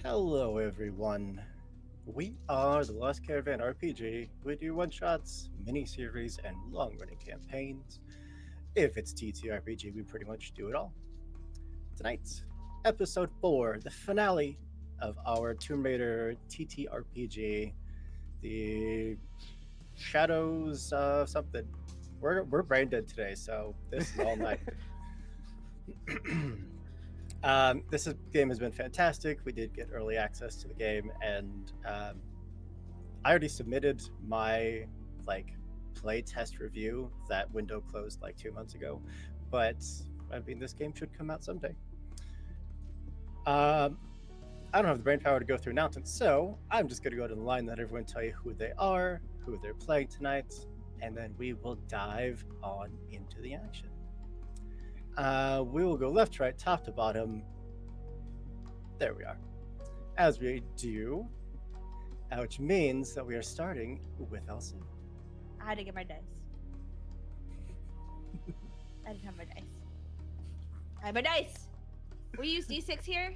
Hello, everyone. We are the Lost Caravan RPG. We do one shots, mini series, and long running campaigns. If it's TTRPG, we pretty much do it all. Tonight, episode 4, the finale of our Tomb Raider TTRPG, the Shadows of something. We're brain dead today, so this is all night. Game has been fantastic. We did get early access to the game, and I already submitted my play test review. That window closed like 2 months ago, but I mean this game should come out someday. I don't have the brain power to go through announcements, so I'm just gonna go to the line, let everyone tell you who they are, who they're playing tonight, and then we will dive on into the action. We will go left, right, top to bottom. There we are. As we do, which means that we are starting with Elsie. I had to get my dice. I didn't have my dice. I have my dice. We use D6 here.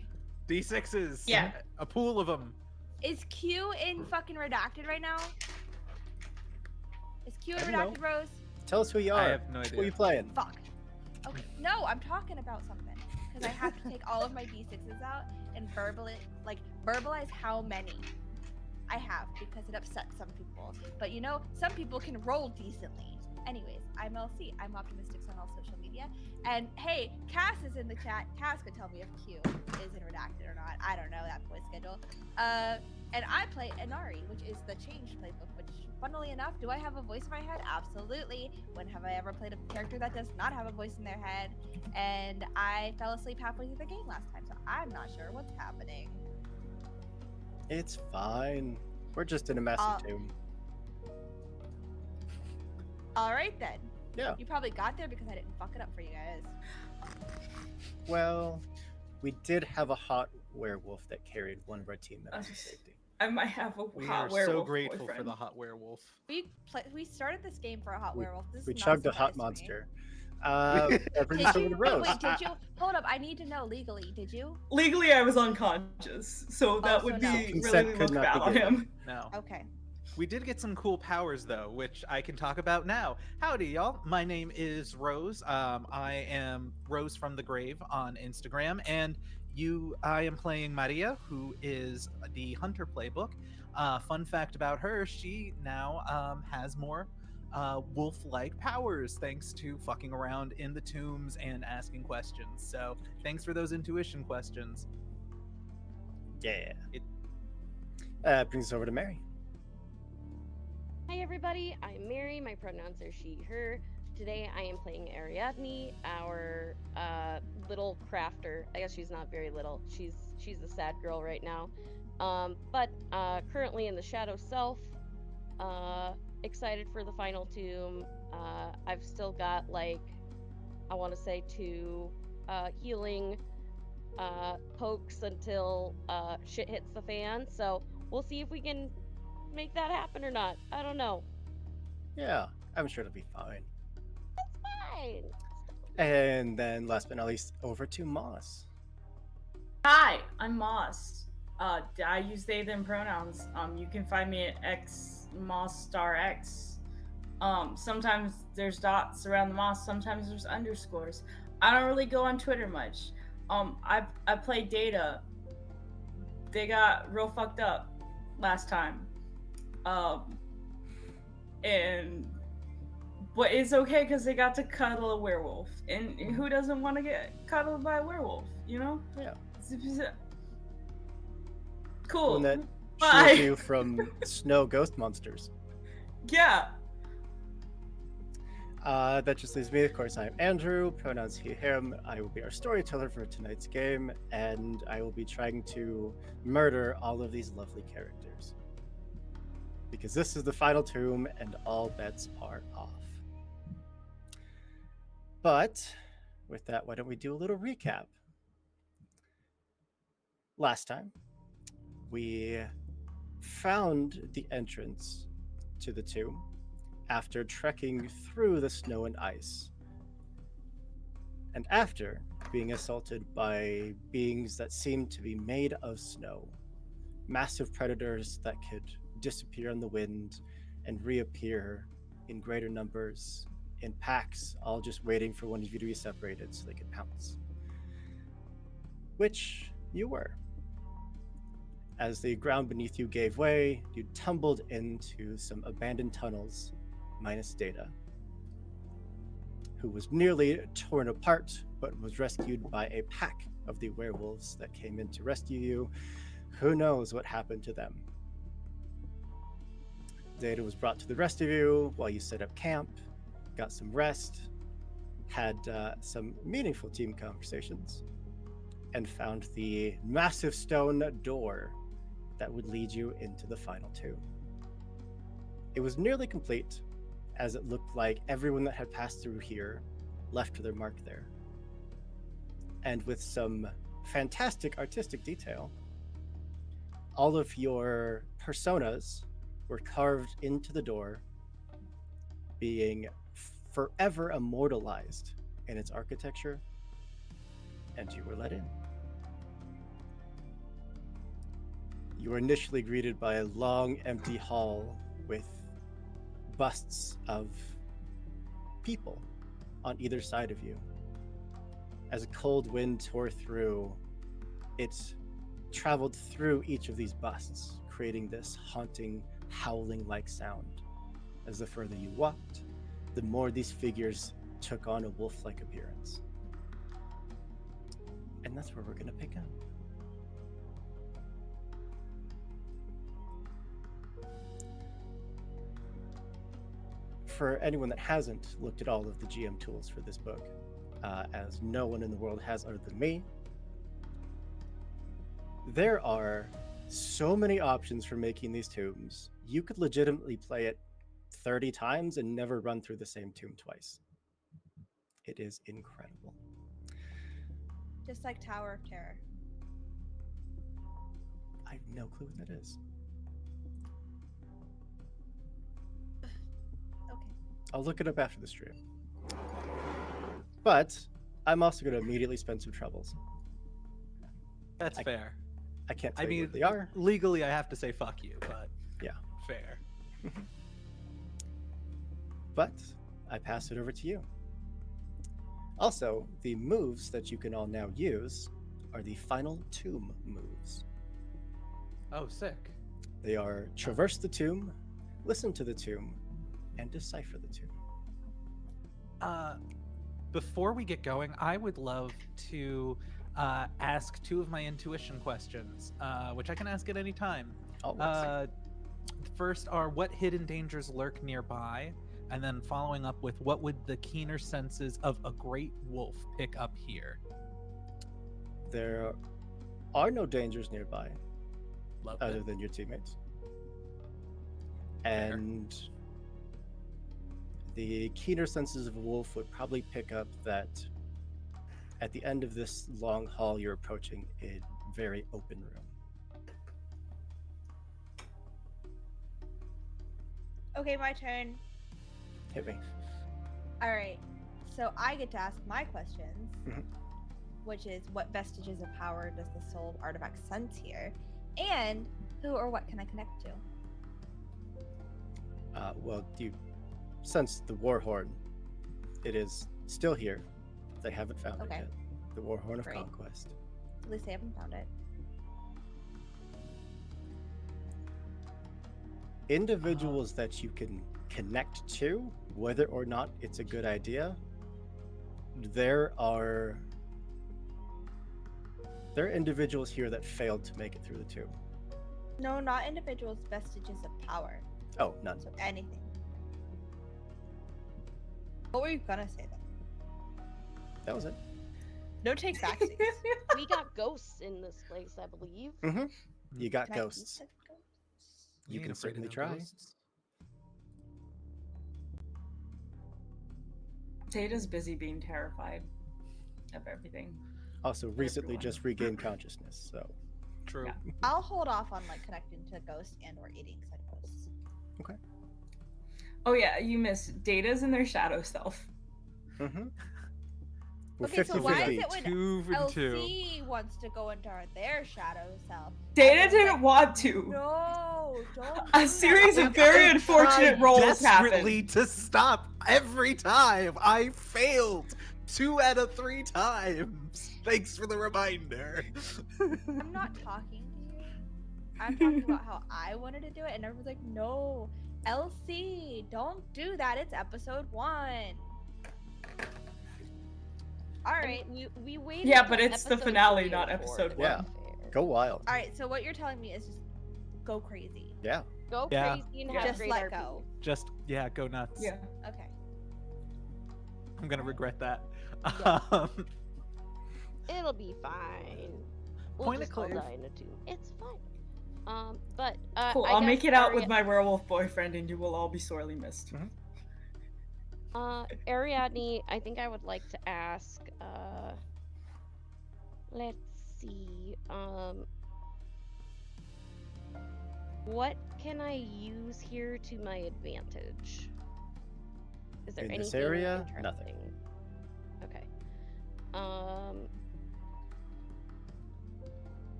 D6s. Yeah. A pool of them. Is Q in fucking redacted right now? Is Q in I don't redacted, Rose? Tell us who you are. I have no Who are you idea. playing? Fuck. Okay. No, I'm talking about something. Because I have to take all of my D6s out and verbalize how many I have because it upsets some people. But you know, some people can roll decently. Anyways, I'm LC. I'm Optimistics on all social media. And hey, Cass is in the chat. Cass could tell me if Q is in redacted or not. I don't know that voice schedule. And I play Inari, which is the changed playbook, which funnily enough, do I have a voice in my head? Absolutely. When have I ever played a character that does not have a voice in their head? And I fell asleep halfway through the game last time, so I'm not sure what's happening. It's fine. We're just in a messy tomb. All right then. Yeah. You probably got there because I didn't fuck it up for you guys. Well, we did have a hot werewolf that carried one of our team members to safety. I might have a We hot are werewolf so grateful boyfriend. for the hot werewolf. We started this game for a hot werewolf. This We is chugged a not hot surprise to me. monster. Did Brings you? us over to Rose. Wait, did you? Hold up. I need to know legally. Did you? Legally, I was unconscious, so that so would no. be Consent really could look not bad be on given. him. No. Okay. We did get some cool powers though, which I can talk about now. Howdy, y'all. My name is Rose. I am Rose from the Grave on Instagram, and I am playing Maria, who is the Hunter playbook. Fun fact about her: she now has more wolf-like powers thanks to fucking around in the tombs and asking questions. So thanks for those intuition questions. Yeah. It- Brings us over to Mary. Hi everybody, I'm Mary, my pronouns are she, her. Today I am playing Ariadne, our little crafter. I guess she's not very little, she's a sad girl right now. But currently in the Shadow Self, excited for the final tomb. I've still got I want to say 2 healing pokes until shit hits the fan, so we'll see if we can make that happen or not. I don't know. Yeah, I'm sure it'll be fine. It's fine. And then last but not least, over to Moss. Hi, I'm Moss. I use they them pronouns. You can find me at xMossStarX. Sometimes there's dots around the moss, sometimes there's underscores. I don't really go on Twitter much. I played Data. They got real fucked up last time. But it's okay because they got to cuddle a werewolf, and who doesn't want to get cuddled by a werewolf? You know? Yeah. Cool. One that Bye. shields you from snow ghost monsters. Yeah. That just leaves me. Of course, I'm Andrew, pronouns he, him. I will be our storyteller for tonight's game, and I will be trying to murder all of these lovely characters. Because this is the final tomb, and all bets are off. But, with that, why don't we do a little recap? Last time, we found the entrance to the tomb after trekking through the snow and ice. And after being assaulted by beings that seemed to be made of snow massive predators that could disappear in the wind and reappear in greater numbers in packs, all just waiting for one of you to be separated so they could pounce. Which you were. As the ground beneath you gave way, you tumbled into some abandoned tunnels, minus Data, who was nearly torn apart, but was rescued by a pack of the werewolves that came in to rescue you. Who knows what happened to them? Data was brought to the rest of you while you set up camp, got some rest, had some meaningful team conversations, and found the massive stone door that would lead you into the final tomb. It was nearly complete, as it looked like everyone that had passed through here left their mark there. And with some fantastic artistic detail, all of your personas were carved into the door, being forever immortalized in its architecture, and you were let in. You were initially greeted by a long, empty hall with busts of people on either side of you. As a cold wind tore through, it traveled through each of these busts, creating this haunting, howling-like sound. As the further you walked, the more these figures took on a wolf-like appearance. And that's where we're going to pick up. For anyone that hasn't looked at all of the GM tools for this book, as no one in the world has other than me, there are so many options for making these tombs. You could legitimately play it 30 times and never run through the same tomb twice. It is incredible. Just like Tower of Terror. I have no clue what that is. Okay. I'll look it up after the stream. But I'm also going to immediately spend some troubles. That's fair. I can't tell I you mean, what they are. legally, I have to say fuck you, but Yeah. fair. But I pass it over to you. Also, the moves that you can all now use are the final tomb moves. Oh, sick. They are traverse the tomb, listen to the tomb, and decipher the tomb. Before we get going, I would love to ask two of my intuition questions, which I can ask at any time. Oh, let's see. First are what hidden dangers lurk nearby, and then following up with what would the keener senses of a great wolf pick up here? There are no dangers nearby Love other it. than your teammates. Fair. And the keener senses of a wolf would probably pick up that at the end of this long hall, you're approaching a very open room. Okay, my turn. Hit me. All right. So I get to ask my questions, Mhm. which is what vestiges of power does the soul of artifact sense here? And who or what can I connect to? Well, you sense the war horn. It is still here. They haven't found Okay. it yet. The war horn of Great. conquest. At least I haven't found it. Individuals that you can connect to, whether or not it's a good idea, there are individuals here that failed to make it through the tomb. No, not individuals, vestiges of power. Oh, none. So anything. What were you gonna say then? That was it. No take backsies. We got ghosts in this place, I believe. Mm-hmm. You got Can I eat ghosts. the ghosts? You ain't can afraid of certainly them try. ghosts. Data's busy being terrified of everything. Also, recently Everyone. just regained consciousness, so True. Yeah. I'll hold off on like connecting to ghosts and or eating said ghosts. Oh yeah, you missed. Data's in their shadow self. mm-hmm. We're Okay, so 50 why is 50. it when 2 and 2. LC wants to go into their shadow self? Data everyone's didn't like, want to. No, don't. A do series that. of very I unfortunate tried rolls desperately happened. to stop every time. I failed 2 out of 3 times. Thanks for the reminder. I'm not talking to you. I'm talking about how I wanted to do it, and everyone's like, "No, LC, don't do that. It's episode 1." All I right. mean, we waited. Yeah, till but it's the episode finale, 3 not and 4 episode to be Yeah. fair. Go wild. All right. So what you're telling me is just go crazy. Yeah. Go Yeah. crazy and Yeah. have Just great let RP. go. Just, yeah, go nuts. Yeah. Okay. I'm gonna regret that. Yeah. Um, It'll be fine. We'll Point of just all clar- die in a tomb. It's fine. But Cool. I I'll guess make it out Aria- with my werewolf boyfriend, and you will all be sorely missed. Ariadne, I think I would like to ask. Let's see. What can I use here to my advantage? Is there In anything this area, nothing. interesting? Okay.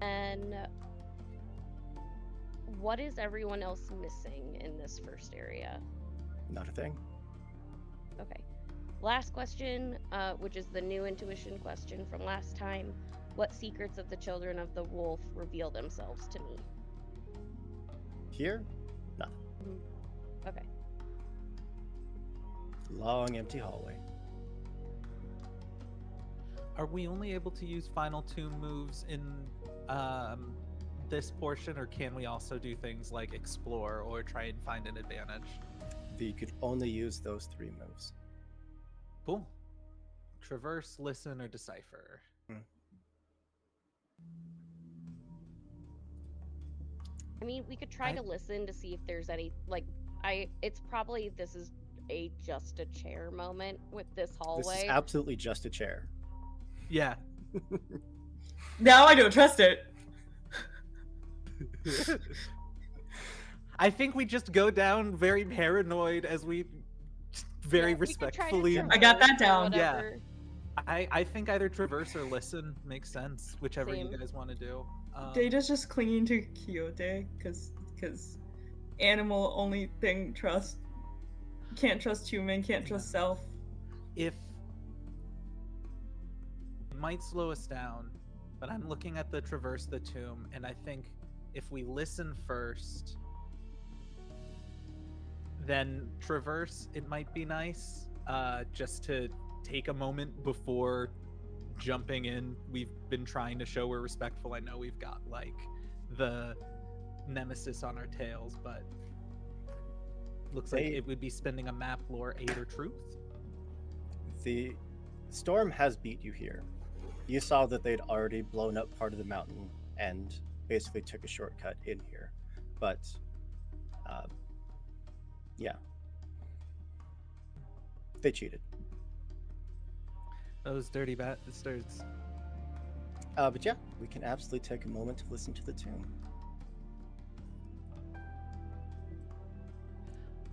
And what is everyone else missing in this first area? Not a thing. Okay. Last question, which is the new intuition question from last time. What secrets of the children of the wolf reveal themselves to me? Here, nothing. Okay. Long, empty hallway. Are we only able to use final tomb moves in this portion, or can we also do things like explore or try and find an advantage? You could only use those 3 moves. Cool. Traverse, listen, or decipher. I mean, we could try to listen to see if there's any it's probably this is a just a chair moment with this This hallway. is absolutely just a chair. Yeah. Now I don't trust it. I think we just go down very paranoid as we very Yeah, we could try to respectfully. I got that traverse or down. Yeah. whatever. I think either traverse or listen makes sense, whichever Same. you guys want to do. Data's just clinging to Quixote because animal only thing trust. Can't trust human, can't trust self. If it might slow us down, but I'm looking at the traverse the tomb, and I think if we listen first, then traverse, it might be nice, just to take a moment before jumping in. We've been trying to show we're respectful. I know we've got like the nemesis on our tails, but looks like it would be spending a map lore 8 or truth. The storm has beat you here. You saw that they'd already blown up part of the mountain and basically took a shortcut in here. But, yeah. They cheated. Those dirty bastards. But yeah, we can absolutely take a moment to listen to the tune.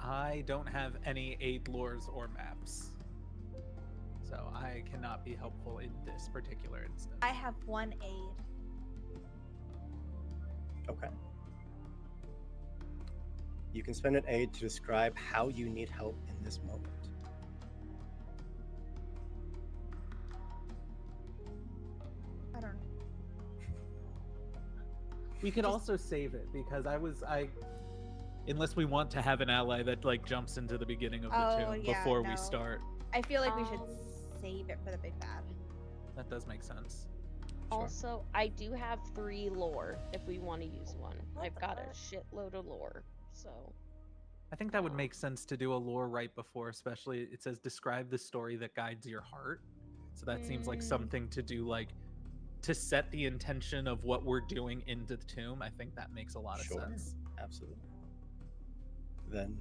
I don't have any aid lores or maps, so I cannot be helpful in this particular instance. I have 1 aid. Okay. You can spend an aid to describe how you need help in this moment. I don't know. We could also save it because unless we want to have an ally that like jumps into the beginning of the Oh, tomb yeah, before we no. start. I feel like we should Um, save it for the big bad. That does make sense. Sure. Also, I do have 3 lore if we want to use one. What I've the got a fuck? shitload of lore, so. I think that would make sense to do a lore right before, especially it says describe the story that guides your heart. So that seems like Mm. something to do like to set the intention of what we're doing into the tomb. I think that makes a lot of Sure. sense. Absolutely. Then,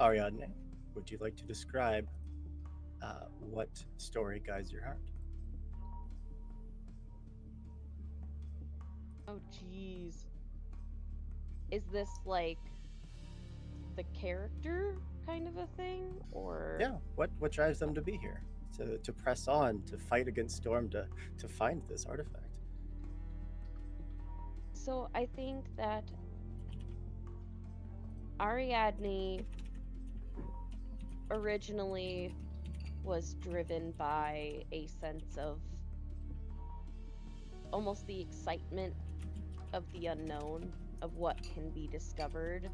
Ariadne, would you like to describe what story guides your heart? Oh, jeez. Is this like the character kind of a thing, or? Yeah, what drives them to be here? to press on, to fight against Storm, to find this artifact? So I think that Ariadne originally was driven by a sense of almost the excitement of the unknown, of what can be discovered.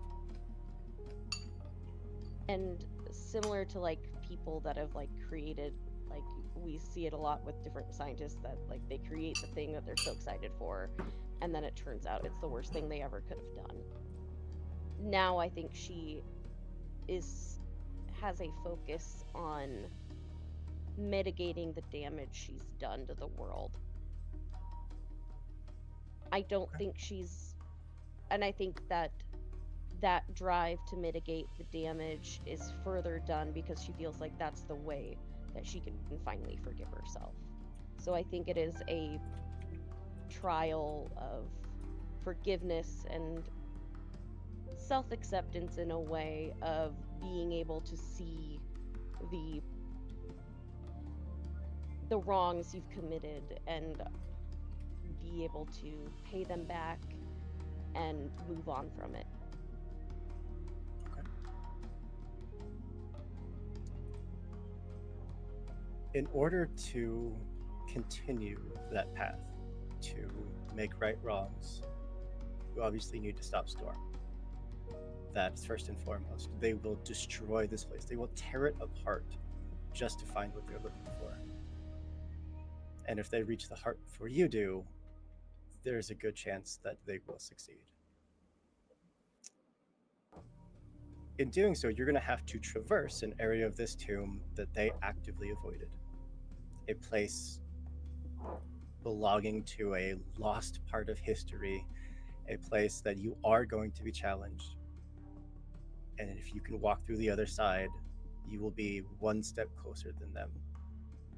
And similar to like people that have like created, like we see it a lot with different scientists that like they create the thing that they're so excited for, and then it turns out it's the worst thing they ever could have done. Now I think she has a focus on mitigating the damage she's done to the world. I don't think and I think that drive to mitigate the damage is further done because she feels like that's the way that she can finally forgive herself. So I think it is a trial of forgiveness and self-acceptance in a way of being able to see the wrongs you've committed and be able to pay them back and move on from it. Okay. In order to continue that path, to make right wrongs, you obviously need to stop Storm. That's first and foremost. They will destroy this place. They will tear it apart just to find what they're looking for. And if they reach the heart before you do, there's a good chance that they will succeed. In doing so, you're going to have to traverse an area of this tomb that they actively avoided. A place belonging to a lost part of history, a place that you are going to be challenged. And if you can walk through the other side, you will be one step closer than them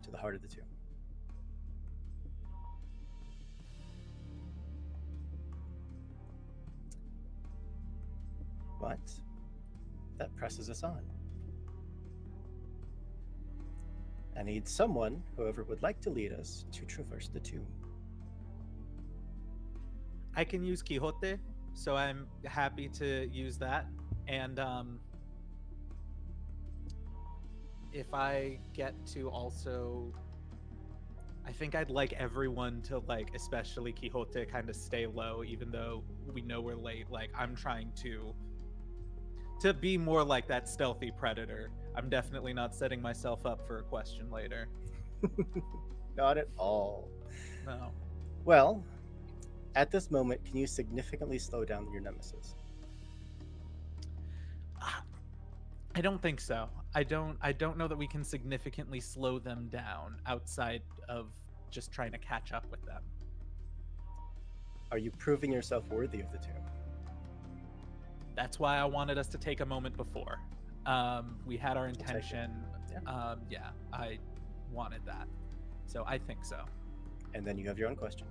to the heart of the tomb. But that presses us on. I need someone, whoever would like to lead us, to traverse the tomb. I can use Quixote, so I'm happy to use that. And if I get to also, I think I'd like everyone to like, especially Quixote, kind of stay low, even though we know we're late. Like I'm trying to be more like that stealthy predator. I'm definitely not setting myself up for a question later. Not at all. No. Well, at this moment, can you significantly slow down your nemesis? I don't think so. I don't know that we can significantly slow them down outside of just trying to catch up with them. Are you proving yourself worthy of the tomb? That's why I wanted us to take a moment before. We had our intention. Yeah. I wanted that. So I think so. And then you have your own question.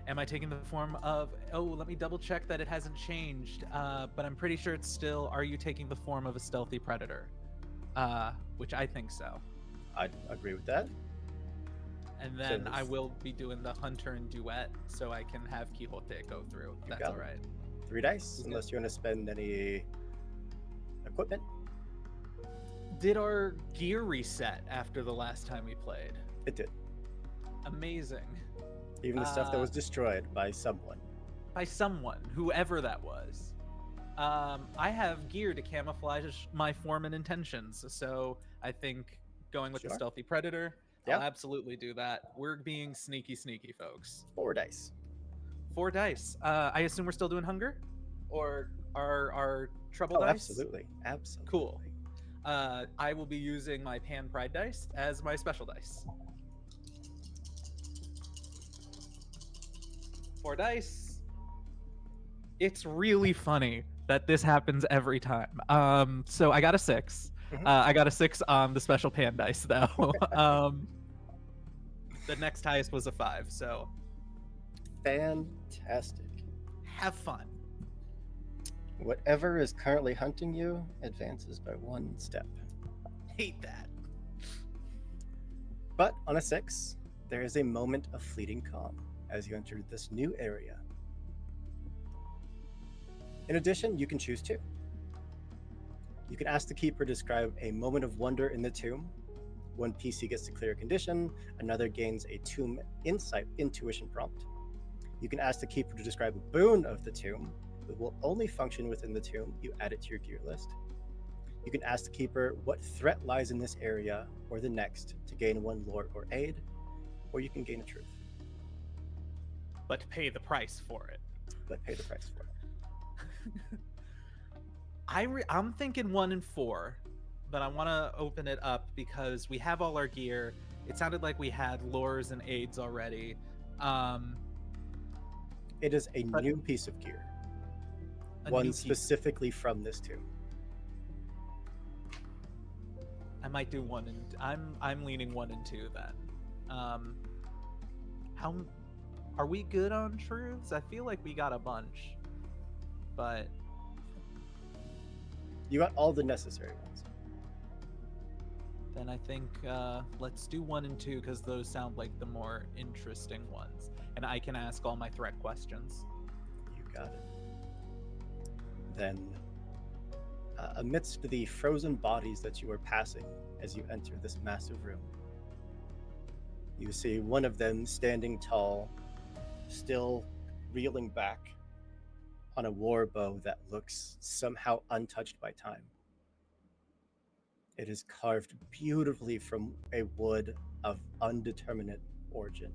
Am I taking the form of, let me double check that it hasn't changed, but I'm pretty sure it's still, are you taking the form of a stealthy predator? Which I think so. I'd agree with that. And then I will be doing the hunter and duet, so I can have Quixote go through. That's all right. 3 dice, unless you want to spend any equipment. Did our gear reset after the last time we played? It did. Amazing. Even the stuff that was destroyed by someone. By someone, whoever that was. I have gear to camouflage my form and intentions, so I think going with the stealthy predator, I'll absolutely do that. We're being sneaky, folks. 4 dice. 4 dice. I assume we're still doing hunger? Or our trouble dice? Absolutely. Absolutely. Cool. I will be using my Pan Pride dice as my special dice. 4 dice. It's really funny that this happens every time. So I got a 6. Mm-hmm. I got a 6 on the special Pan dice, though. The next highest was a 5, so... Fantastic. Have fun. Whatever is currently hunting you advances by 1 step. Hate that. But on a 6, there is a moment of fleeting calm as you enter this new area. In addition, you can choose 2. You can ask the keeper to describe a moment of wonder in the tomb. One PC gets to clear a condition, another gains a tomb insight intuition prompt. You can ask the keeper to describe a boon of the tomb. It will only function within the tomb. You add it to your gear list. You can ask the keeper what threat lies in this area or the next to gain 1 lore or aid, or you can gain a truth, But pay the price for it. but pay the price for it. I'm thinking 1 and 4, but I want to open it up because we have all our gear. It sounded like we had lures and aids already. It is a But- new piece of gear, A one new piece. specifically from this tomb. I might do 1 and I'm leaning 1 and 2 then. How are we good on truths? I feel like we got a bunch, but You got all the necessary ones. then I think let's do 1 and 2 because those sound like the more interesting ones, and I can ask all my threat questions. You got it. Then, amidst the frozen bodies that you are passing as you enter this massive room, you see one of them standing tall, still reeling back on a war bow that looks somehow untouched by time. It is carved beautifully from a wood of undeterminate origin.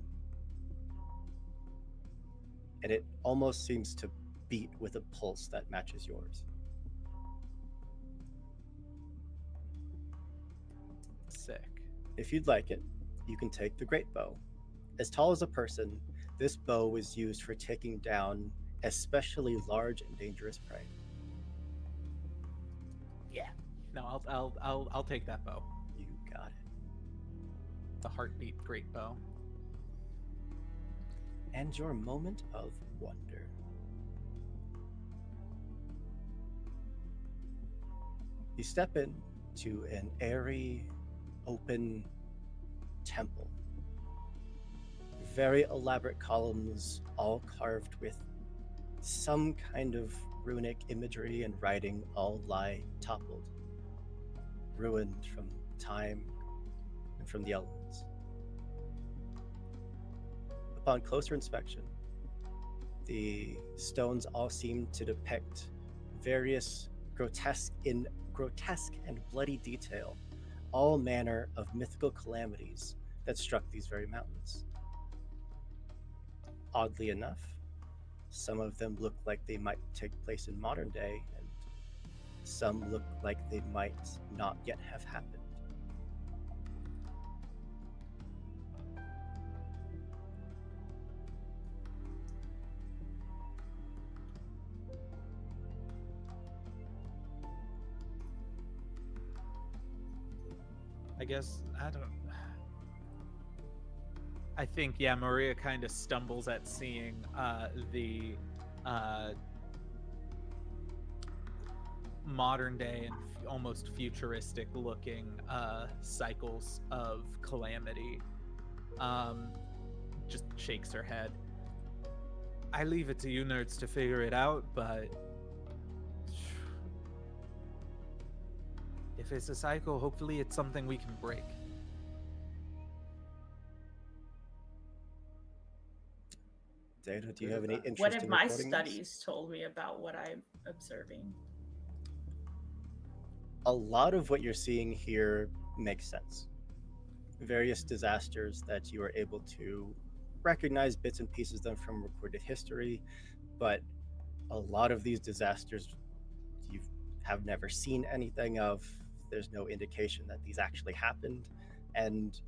And it almost seems to beat with a pulse that matches yours. Sick. If you'd like it, you can take the great bow. As tall as a person, this bow was used for taking down especially large and dangerous prey. No, I'll take that bow. You got it. The heartbeat great bow. And your moment of wonder. You step in to an airy, open temple. Very elaborate columns, all carved with some kind of runic imagery and writing, all lie toppled, ruined from time and from the elements. Upon closer inspection, the stones all seem to depict various grotesque and bloody detail, all manner of mythical calamities that struck these very mountains. Oddly enough, some of them look like they might take place in modern day, and some look like they might not yet have happened. I guess I don't. I think Maria kind of stumbles at seeing the modern day and almost futuristic looking cycles of calamity. Just shakes her head. I leave it to you nerds to figure it out, but if it's a cycle, hopefully it's something we can break. Data, do you have any interest What in have my recording this? studies told me about what I'm observing? A lot of what you're seeing here makes sense. Various disasters that you are able to recognize bits and pieces of them from recorded history, but a lot of these disasters you have never seen anything of. There's no indication that these actually happened. And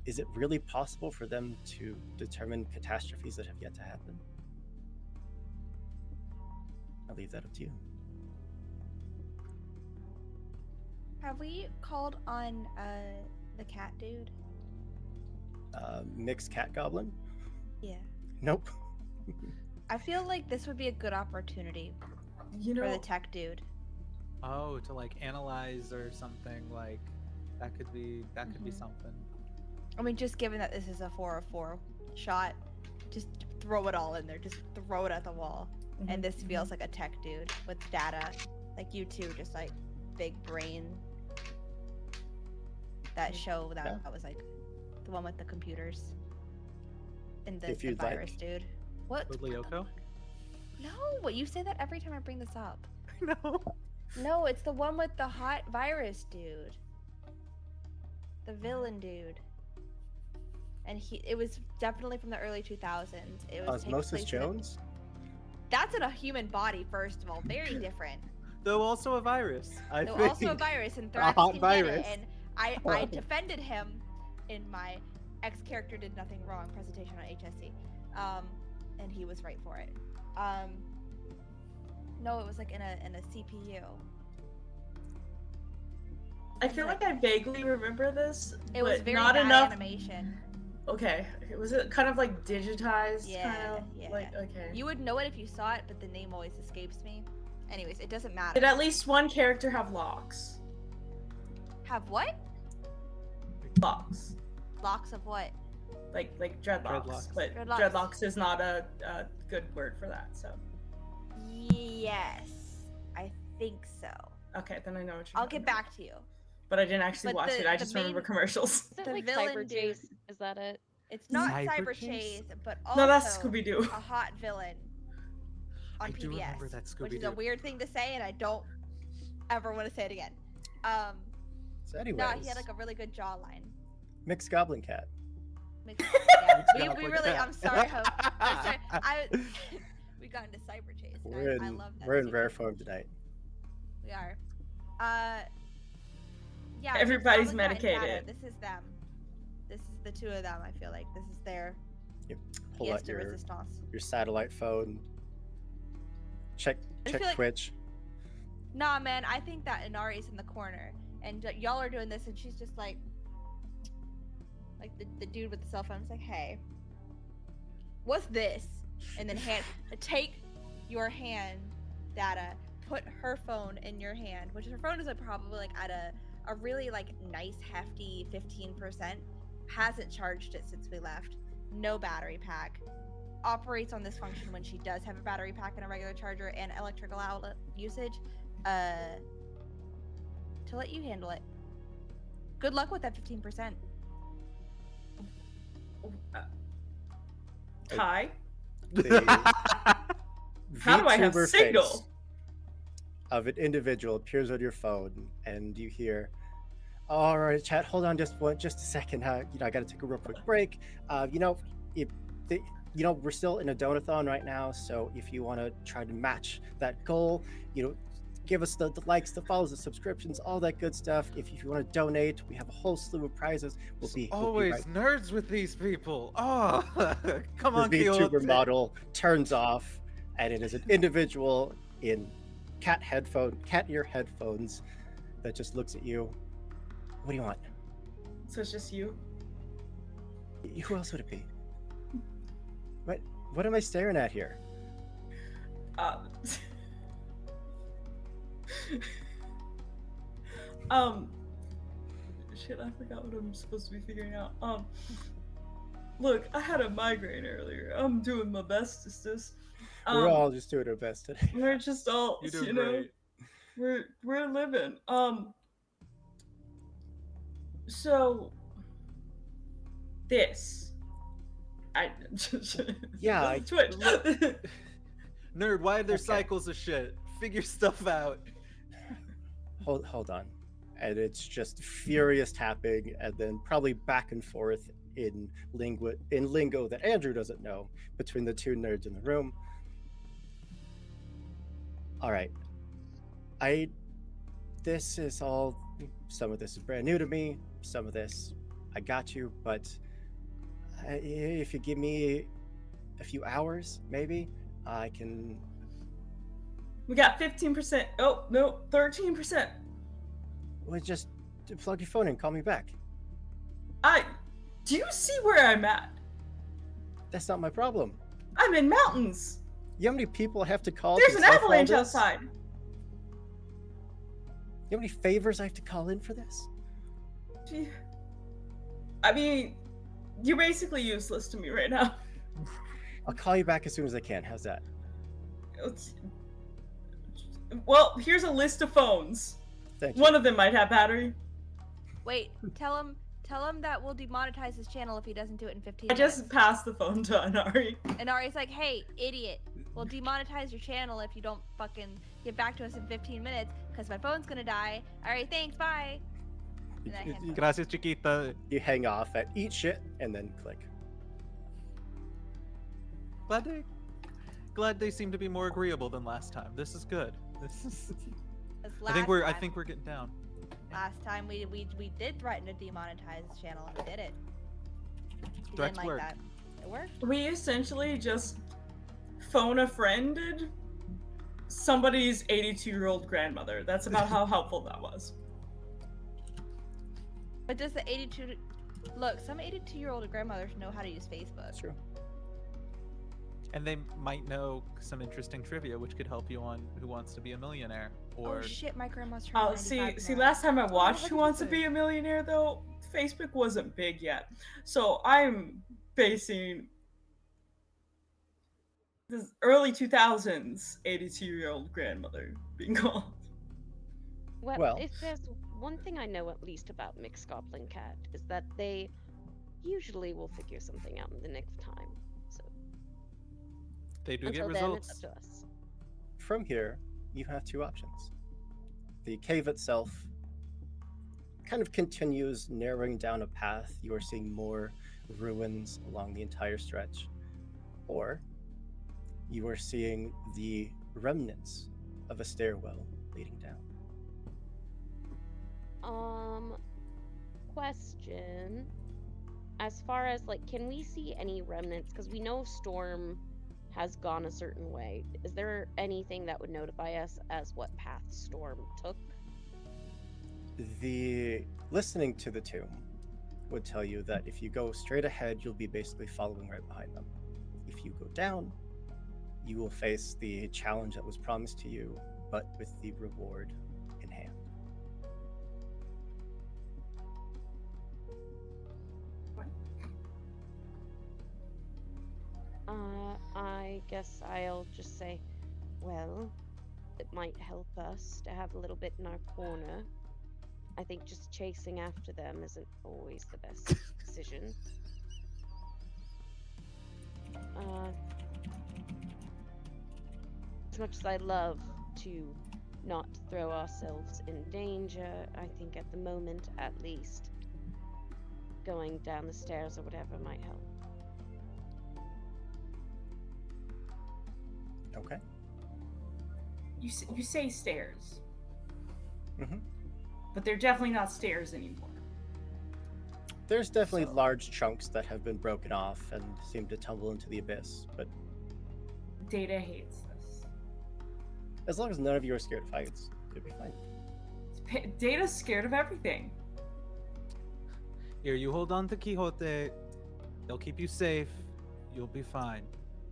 is it really possible for them to determine catastrophes that have yet to happen? I'll leave that up to you. Have we called on the cat dude? Mixed cat goblin? Yeah. Nope. I feel like this would be a good opportunity You for the know, tech dude. Oh, to like analyze or something like that could be Mhm. something. I mean, just given that this is a 404 shot, just throw it all in there. Just throw it at the wall. And this feels like a tech dude with data. Like you two, just like big brain. That show that was like the one with the computers. And the virus dude. What? Lyoko? No, you say that every time I bring this up. No. No, it's the one with the hot virus dude. The villain dude. And it was definitely from the early 2000s. It was Osmosis Jones? That's in a human body, first of all. Very different. Though also a virus. Though also a virus, and Thrax hot can virus. get it. And I defended him in my X character did nothing wrong presentation on HSC. And he was right for it. No, it was like in a CPU. I feel like I vaguely remember this. It was but very not bad enough. animation. Okay, was it kind of like digitized? Yeah, kind of yeah. like okay. You would know it if you saw it, but the name always escapes me. Anyways, it doesn't matter. Did at least one character have locks? Have what? Locks. Locks of what? Like dreadlocks. Dreadlocks. But Dreadlocks. dreadlocks is not a good word for that. So Yes, I think so. okay, then I know what you're. I'll get back to you. But I didn't actually But watch the- it. I the just remember main- commercials. Is that The like villain Cyber dude- Chase? Is that it? It's not Cyber Cyber Chase? Chase, but also No, that's Scooby Doo. a hot villain on I PBS, do remember that which is a Scooby-Doo. weird thing to say, and I don't ever want to say it again. So anyways, No, he had like a really good jawline. Mixed Goblin Cat. Makes sense, yeah. we Goblin really, Cat. I'm sorry, Hope. I'm sorry. We got into Cyber Chase. and We're I in, love that. we're in series. rare form tonight. We are. Yeah. Everybody's Goblin Cat and Shadow, medicated. This is them. This is the two of them. I feel like this is their Pull pièce out de your resistance. satellite phone. Check I check feel like- Twitch. Nah, man. I think that Inari's in the corner, and y'all are doing this, and she's just like the dude with the cell phone is like, "Hey, what's this?" And then take your hand data, put her phone in your hand, which her phone is like probably like at a really like nice hefty 15%. Hasn't charged it since we left. No battery pack. Operates on this function when she does have a battery pack and a regular charger and electrical outlet usage. To let you handle it. Good luck with that 15%. Hi. The How do I have VTuber signal? face of an individual appears on your phone, and you hear, "All right, chat. Hold on, just a second. I got to take a real quick break. We're still in a donathon right now, so if you want to try to match that goal, give us the likes, the follows, the subscriptions, all that good stuff. If you want to donate, we have a whole slew of prizes. We'll be Always right." nerds with these people. Oh, come The on, Kyoto. VTuber model turns off, and it is an individual in cat ear headphones that just looks at you. What do you want? So it's just you. Who else would it be? What am I staring at here? Shit, I forgot what I'm supposed to be figuring out. Look, I had a migraine earlier. I'm doing my bestest. We're all just doing our best today. We're just all, You're doing you know, great. we're living. So this, Yeah, Twitch. Nerd, why are there Okay. cycles of shit? Figure stuff out. Hold on. And it's just furious tapping, and then probably back and forth in lingo that Andrew doesn't know between the two nerds in the room. All right. This is all, some of this is brand new to me, some of this I got you, but if you give me a few hours, maybe I can. We got 15%. Oh no, 13%. Well, just plug your phone in, call me back. Do you see where I'm at? That's not my problem. I'm in mountains. You know how many people I have to call? There's to an solve all avalanche this? outside. You know how many favors I have to call in for this? Gee. I mean, You're basically useless to me right now. I'll call you back as soon as I can. How's that? Well, here's a list of phones. Thank you. One of them might have battery. Wait, tell him that we'll demonetize his channel if he doesn't do it in 15 I minutes. just passed the phone to Anari. And Ari's like, hey, idiot, we'll demonetize your channel if you don't fucking get back to us in 15 minutes, because my phone's gonna die. Alright, thanks, bye. And I hang up. Gracias, chiquita. You hang off at eat shit and then click. Glad they seem to be more agreeable than last time. This is good. This is. Because I think we're getting down. last time we did threaten to demonetize his channel and we did it. He Threats didn't like work. that. It worked. We essentially just phone a friended somebody's 82-year-old grandmother. That's about how helpful that was. But does the 82 look? Some 82-year-old grandmothers know how to use Facebook. That's true. And they might know some interesting trivia, which could help you on Who Wants to Be a Millionaire. Or Oh shit, my grandma's turned Oh, 95 see, now. last time I watched look Who at Wants to this. Be a Millionaire, though, Facebook wasn't big yet. So I'm basing this early 2000s 82-year-old grandmother being called. Well- If there's one thing I know at least about Mixed Goblin Cat is that they usually will figure something out in the nick of time. So they do until get then, it's up results. to us. From here, you have two options. The cave itself kind of continues narrowing down a path. You are seeing more ruins along the entire stretch. Or you are seeing the remnants of a stairwell leading down. Question. As far as like, can we see any remnants? Because we know Storm has gone a certain way. Is there anything that would notify us as what path Storm took? The listening to the tomb would tell you that if you go straight ahead, you'll be basically following right behind them. If you go down, you will face the challenge that was promised to you, but with the reward in hand. I guess I'll just say, well, it might help us to have a little bit in our corner. I think just chasing after them isn't always the best decision. As much as I love to not throw ourselves in danger, I think at the moment, at least, going down the stairs or whatever might help. Okay. You say stairs, Mhm. but they're definitely not stairs anymore. There's definitely So- large chunks that have been broken off and seem to tumble into the abyss, but Data hates this. as long as none of you are scared of heights, you'll be fine. Data's scared of everything. Here, you hold on to Quixote. They'll keep you safe. You'll be fine.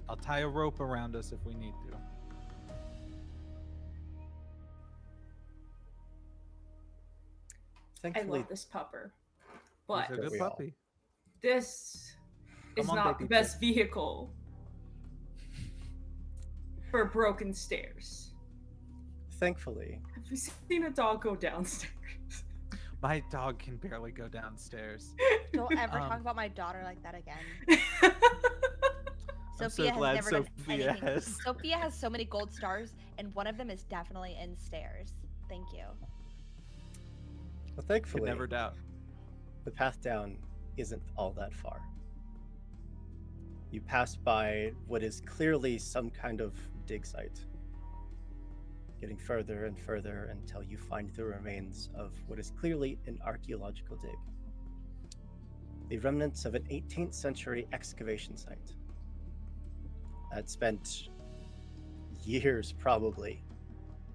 I'll tie a rope around us if we need to. I Thankfully, love this pupper, He's but a good we all- puppy. this is Come on, not the baby best vehicle for broken stairs. thankfully, Have you seen a dog go downstairs? My dog can barely go downstairs. Don't ever Um, talk about my daughter like that again. I'm so Sophia has glad never done Sophia anything. has. Sophia has so many gold stars, and one of them is definitely in stairs. Thank you. well, Could thankfully, never doubt. the path down isn't all that far. You pass by what is clearly some kind of dig site, getting further and further until you find the remains of what is clearly an archaeological dig. The remnants of an 18th century excavation site that spent years probably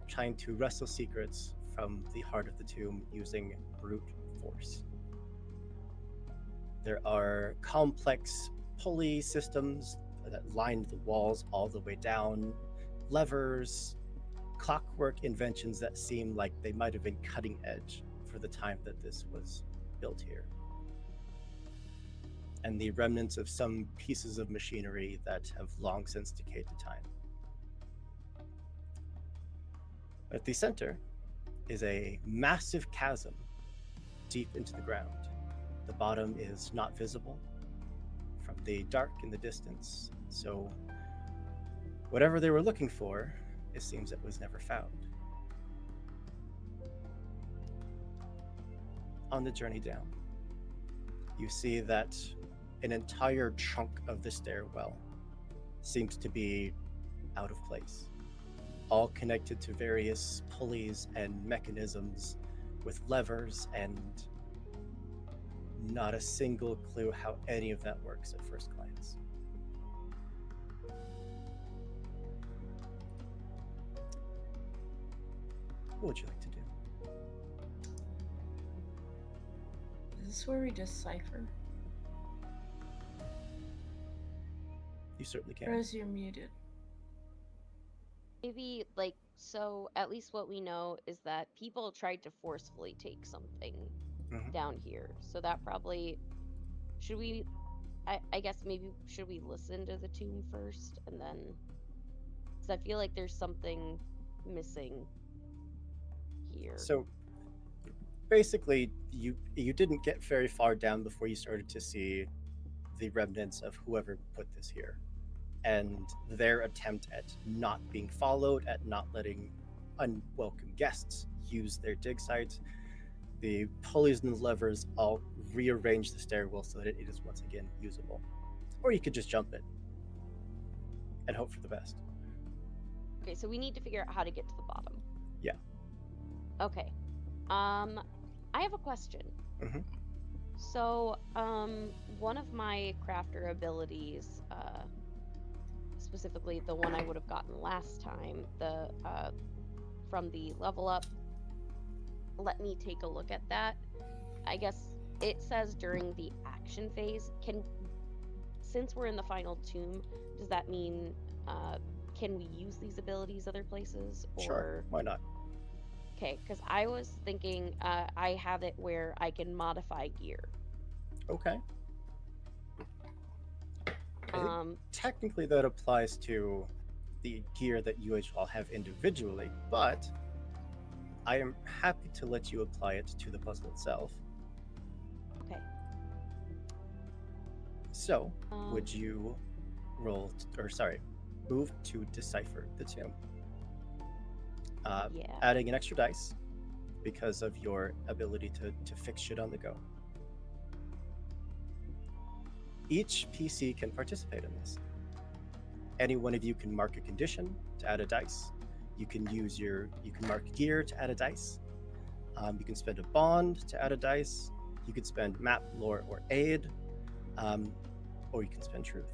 trying to wrestle secrets from the heart of the tomb using brute force. There are complex pulley systems that line the walls all the way down, levers, clockwork inventions that seem like they might have been cutting edge for the time that this was built here. and the remnants of some pieces of machinery that have long since decayed to time. At the center is a massive chasm deep into the ground. The bottom is not visible from the dark in the distance, so whatever they were looking for, it seems it was never found. On the journey down, you see that an entire chunk of the stairwell seems to be out of place, all connected to various pulleys and mechanisms with levers, and not a single clue how any of that works at first glance. What would you like to do? Is this where we decipher? You certainly can. Rose, you're muted. Maybe, like, so at least what we know is that people tried to forcefully take something Mhm. down here. So that probably, should we, I guess maybe, should we listen to the tomb first and then, because I feel like there's something missing here. So basically, you didn't get very far down before you started to see the remnants of whoever put this here, and their attempt at not being followed, at not letting unwelcome guests use their dig sites. The pulleys and the levers all rearrange the stairwell so that it is once again usable. Or you could just jump it and hope for the best. Okay, so we need to figure out how to get to the bottom. Yeah. Okay. I have a question. Mhm. So, one of my crafter abilities, specifically the one I would have gotten last time, the from the level up, let me take a look at that. I guess it says during the action phase. Since we're in the final tomb, does that mean can we use these abilities other places? Or Sure, why not? okay, because I was thinking I have it where I can modify gear. Okay. I think Um, technically that applies to the gear that you all have individually, but I am happy to let you apply it to the puzzle itself. okay. So, Um, would you move to decipher the tomb? Yeah. Adding an extra dice because of your ability to fix shit on the go. Each PC can participate in this. Any one of you can mark a condition to add a dice. You can mark gear to add a dice. You can spend a bond to add a dice. You can spend map, lore, or aid, or you can spend truth.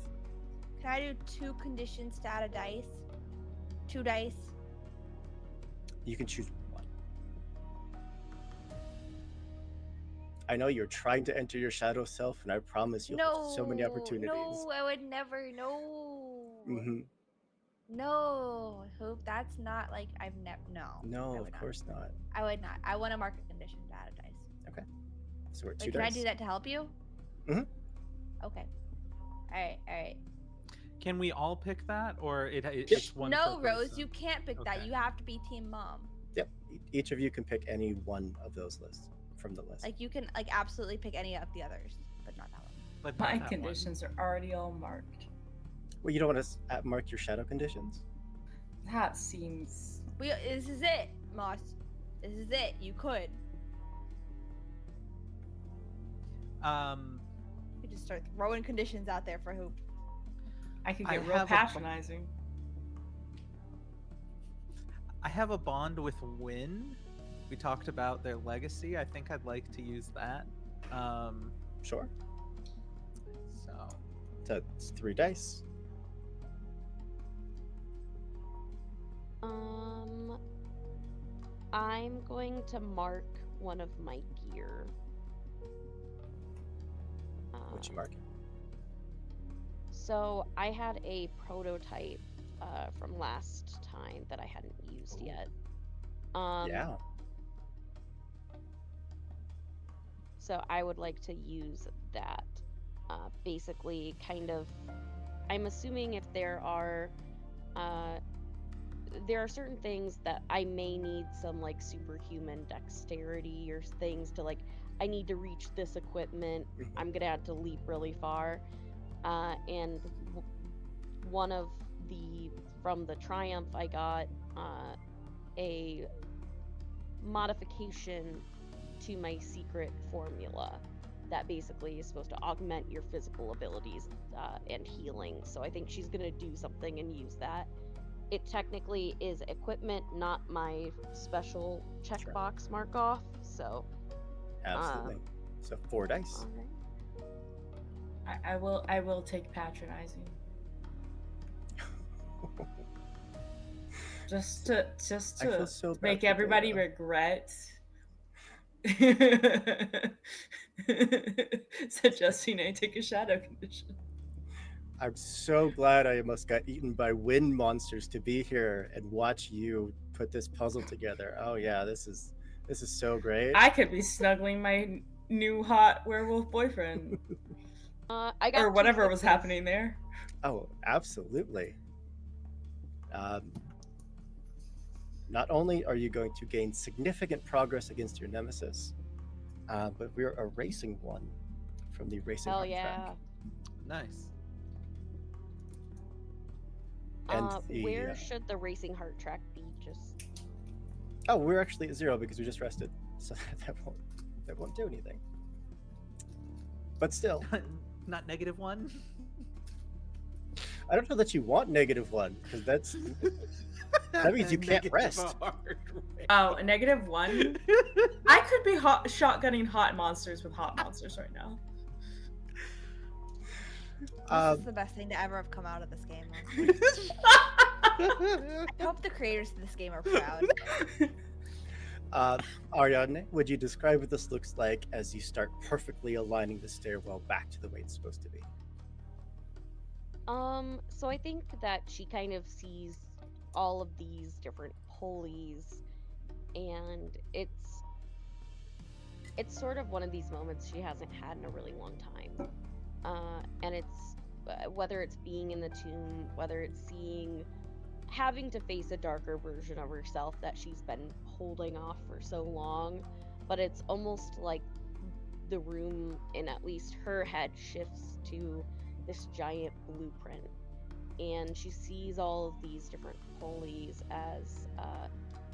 Can I do 2 conditions to add a dice? 2 dice. You can choose one. I know you're trying to enter your shadow self, and I promise you'll have so many opportunities. No, I would never. No. Mm-hmm. No, Hope. That's not like I've never. No. I No, would of not. course not. I would not. I want to mark a condition to add a dice. So we're at Like, 2 can dice. I do that to help you? Mhm. Okay. All right. All right. Can we all pick that, or Yep. it's one? No, per Rose, person? you can't pick that. Okay. You have to be Team Mom. Yep. Each of you can pick any one of those lists from the list. Like, you can absolutely pick any of the others, but not that one. But not My that one. conditions are already all marked. Well, you don't want to mark your shadow conditions? That seems. This is it, Moss. This is it. You could. You could just start throwing conditions out there for Hoop. I could I get real have a- patronizing. I have a bond with Win. We talked about their legacy. I think I'd like to use that. Sure. So That's 3 dice. I'm going to mark one of my gear. What you marking? So I had a prototype from last time that I hadn't used yet. Yeah. So I would like to use that. basically kind of, I'm assuming if uh, there are certain things that I may need some like superhuman dexterity or things to like, I need to reach this equipment. Mhm. I'm gonna have to leap really far. And one of the from the Triumph, I got a modification to my secret formula that basically is supposed to augment your physical abilities and healing. So I think she's gonna do something and use that. It technically is equipment, not my special Sure. checkbox mark off. So, Absolutely. So 4 dice. all right. I will take patronizing. Just to I feel so bad make for everybody Dana. regret suggesting I take a shadow condition. I'm so glad I almost got eaten by wind monsters to be here and watch you put this puzzle together. Oh yeah, this is so great. I could be snuggling my new hot werewolf boyfriend I got or two whatever was sixes. happening there. Oh, absolutely. Um, not only are you going to gain significant progress against your nemesis, but we're erasing one from the racing Hell heart yeah. track. Nice. And the Where should the racing heart track be? Just oh, we're actually at 0 because we just rested, so that won't do anything. But still, Not -1. I don't know that you want -1 because that means you can't Negative rest. hard rate. Oh, a -1. I could be shotgunning hot monsters with hot monsters right now. This is the best thing to ever have come out of this game. I hope the creators of this game are proud. Ariadne, would you describe what this looks like as you start perfectly aligning the stairwell back to the way it's supposed to be? so I think that she kind of sees all of these different pulleys, and it's sort of one of these moments she hasn't had in a really long time. And it's whether it's being in the tomb, whether it's having to face a darker version of herself that she's been holding off for so long, but it's almost like the room in at least her head shifts to this giant blueprint, and she sees all of these different pulleys as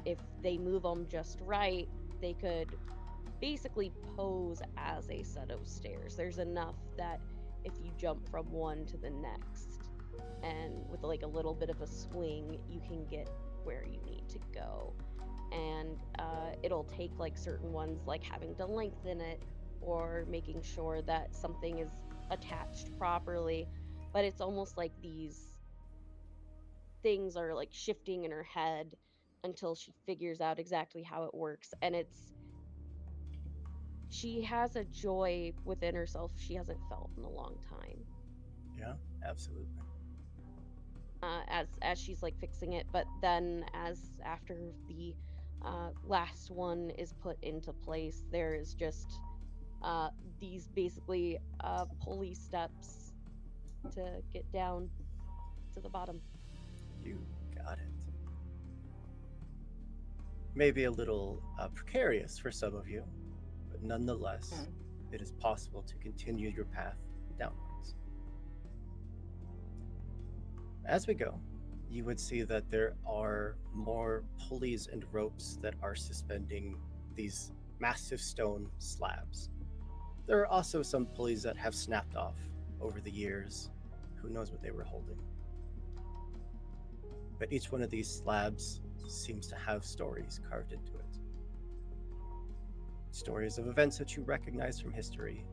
if they move them just right, they could basically pose as a set of stairs. There's enough that if you jump from one to the next and with like a little bit of a swing, you can get where you need to go. And it'll take like certain ones like having to lengthen it or making sure that something is attached properly, but it's almost like these things are like shifting in her head until she figures out exactly how it works. And she has a joy within herself she hasn't felt in a long time. Yeah, absolutely. As she's like fixing it, but then as after the last one is put into place, there is just these basically pulley steps to get down to the bottom. You got it. Maybe a little precarious for some of you, but nonetheless, it is possible to continue your path downwards. As we go, you would see that there are more pulleys and ropes that are suspending these massive stone slabs. There are also some pulleys that have snapped off over the years. Who knows what they were holding? But each one of these slabs seems to have stories carved into it. Stories of events that you recognize from history,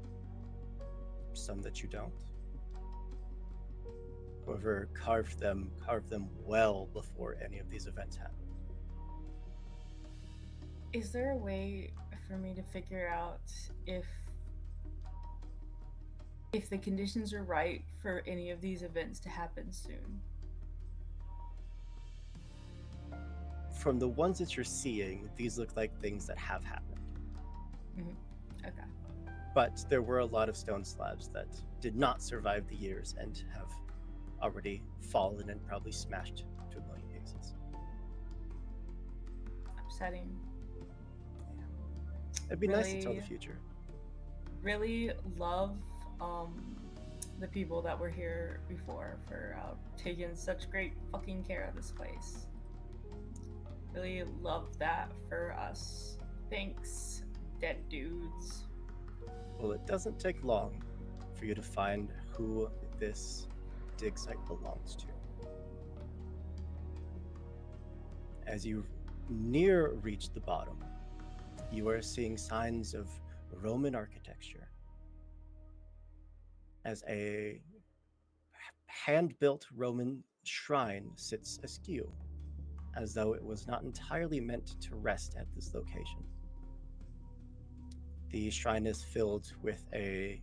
some that you don't. Whoever carved them well before any of these events happened. Is there a way for me to figure out if the conditions are right for any of these events to happen soon? From the ones that you're seeing, these look like things that have happened. Okay. But there were a lot of stone slabs that did not survive the years and have already fallen and probably smashed to a million pieces. Upsetting. It'd be nice to tell the Really? future. Really love the people that were here before for taking such great fucking care of this place. Really love that for us. Thanks, dead dudes. Well, it doesn't take long for you to find who this dig site belongs to. As you near reach the bottom, you are seeing signs of Roman architecture as a hand-built Roman shrine sits askew, as though it was not entirely meant to rest at this location. The shrine is filled with a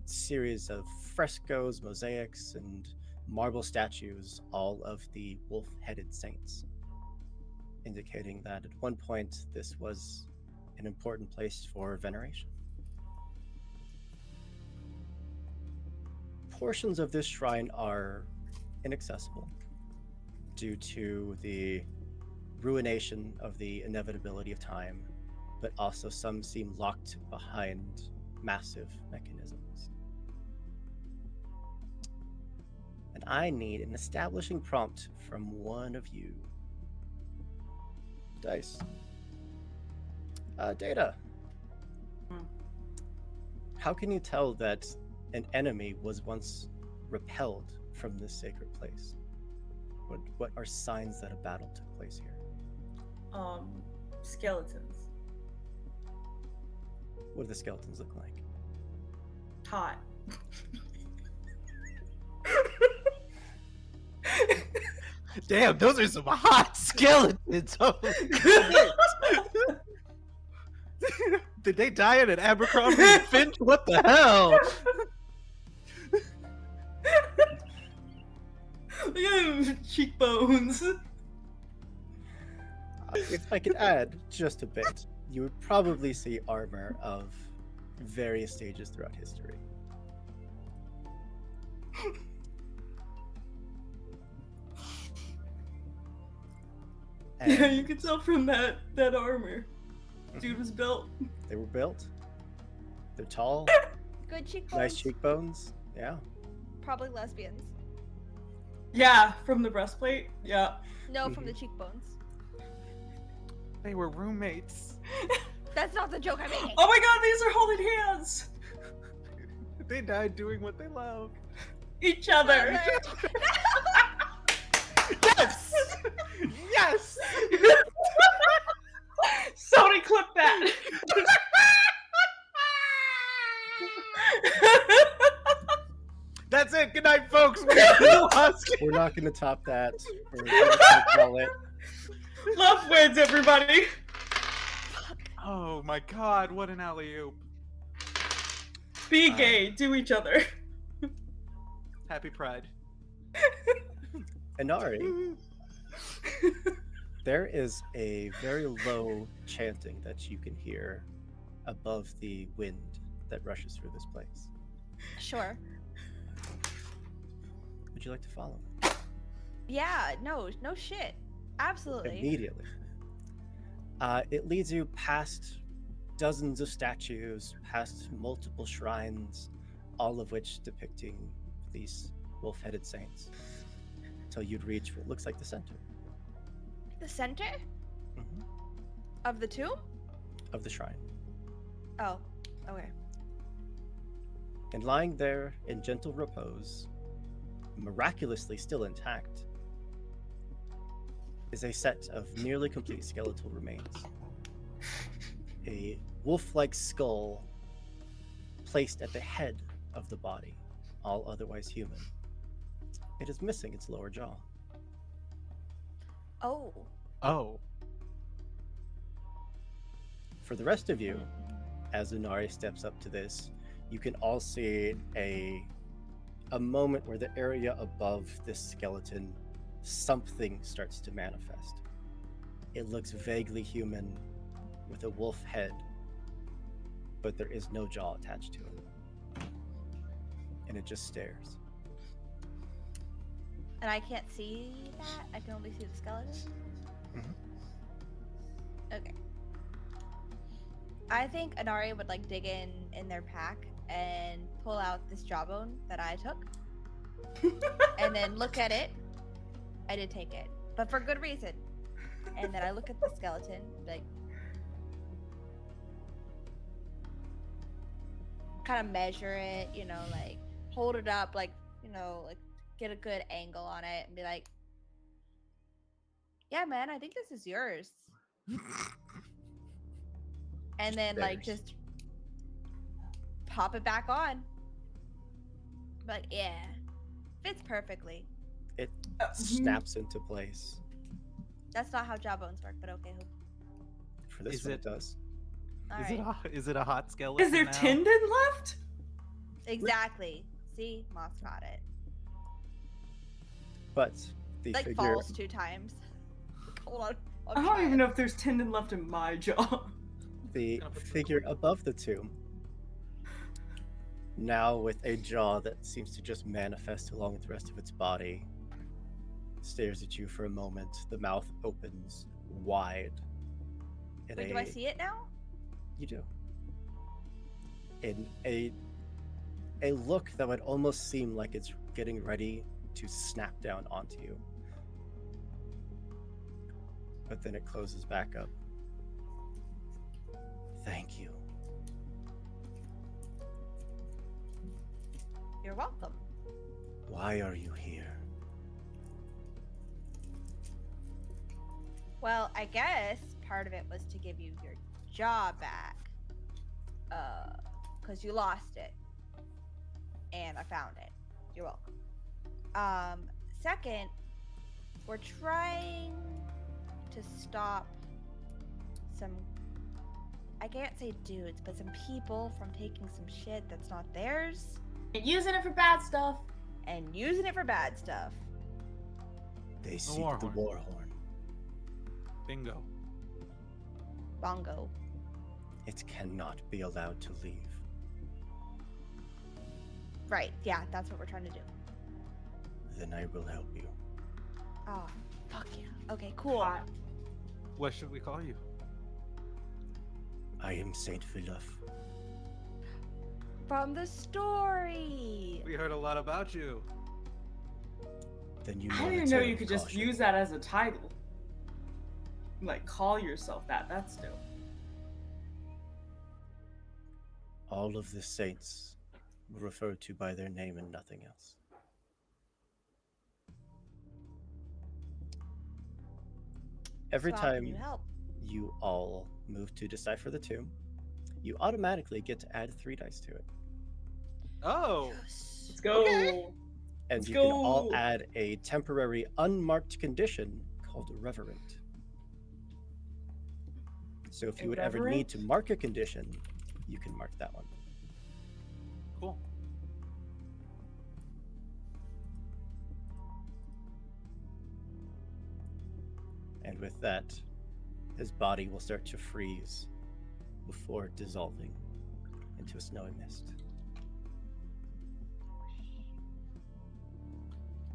series of frescoes, mosaics, and marble statues, all of the wolf-headed saints, indicating that at one point this was an important place for veneration. Portions of this shrine are inaccessible due to the ruination of the inevitability of time, but also some seem locked behind massive mechanisms. And I need an establishing prompt from one of you. Dice. Data. Hmm. How can you tell that an enemy was once repelled from this sacred place? What are signs that a battle took place here? Skeletons. What do the skeletons look like? Hot. Damn, those are some hot skeletons. Holy shit. Did they die in an Abercrombie and Finch? What the hell? Look at them cheekbones. If I could add just a bit, you would probably see armor of various stages throughout history. Yeah, And you can tell from that armor. Dude was built. they were built. They're tall, Good cheekbones. nice cheekbones. Yeah. Probably lesbians. Yeah, from the breastplate. Yeah. No, from the cheekbones. They were roommates. That's not the joke I made. Oh my god, these are holding hands. They died doing what they love. Each other. Yes! Yes! Somebody clip that. That's it. Good night, folks. We're lost. We're not going to top that. We're just going to call it. Love wins, everybody. Oh my god, what an alley-oop. Be gay, do each other. Happy Pride. Inari, there is a very low chanting that you can hear above the wind that rushes through this place. Sure. Would you like to follow? Yeah, no shit. Absolutely. Immediately. It leads you past dozens of statues, past multiple shrines, all of which depicting these wolf-headed saints, until you'd reach what looks like the center The center Mhm. of the tomb? of the shrine. Oh, okay. And lying there in gentle repose, miraculously still intact, is a set of nearly complete skeletal remains. A wolf-like skull placed at the head of the body, all otherwise human. It is missing its lower jaw. Oh. Oh. For the rest of you, as Unari steps up to this, you can all see a moment where the area above this skeleton, something starts to manifest. It looks vaguely human with a wolf head, but there is no jaw attached to it. and it just stares. And I can't see that. I can only see the skeleton. Okay. I think Anari would like dig in their pack and pull out this jawbone that I took, and then look at it. I did take it, but for good reason. And then I look at the skeleton, like, kind of measure it, you know, like hold it up, like, you know, like get a good angle on it, and be like, "Yeah, man, I think this is yours." And then like Stares. just pop it back on. Like, yeah, fits perfectly. It snaps into place. That's not how jawbones work, but okay. For this Is one, it- it does. All Is right. is it a hot skeleton? Is there now? tendon left? Exactly. See, Moss got it. But the Like figure, falls 2 times. Hold on. I don't even know if there's tendon left in my jaw. the Gonna put some figure above the tomb, now with a jaw that seems to just manifest along with the rest of its body, stares at you for a moment. The mouth opens wide. In Wait, a, do I see it now? You do. In a look that would almost seem like it's getting ready to snap down onto you. But then it closes back up. Thank you. You're welcome. Why are you here? Well, I guess part of it was to give you your jaw back. Because you lost it. And I found it. You're welcome. Second, we're trying to stop some, I can't say dudes, but some people from taking some shit that's not theirs And using it for bad stuff. and using it for bad stuff. They seek war the horn. war horn. Bingo. Bongo. It cannot be allowed to leave. Right, yeah, that's what we're trying to do. Then I will help you. Oh, fuck yeah. Okay, cool. Hot. What should we call you? I am Saint Philuf. From the story. We heard a lot about you. Then you I know didn't the even know tale you of could just caution. use that as a title. Like, call yourself that. That's dope. All of the saints were referred to by their name and nothing else. Every So how can time you help? you all move to decipher the tomb, you automatically get to add 3 dice to it. Oh. Let's go. Okay. And Let's you can all go. add a temporary unmarked condition called Reverent. So if you would ever need to Irreverent? mark a condition, you can mark that one. Cool. And with that, his body will start to freeze before dissolving into a snowy mist.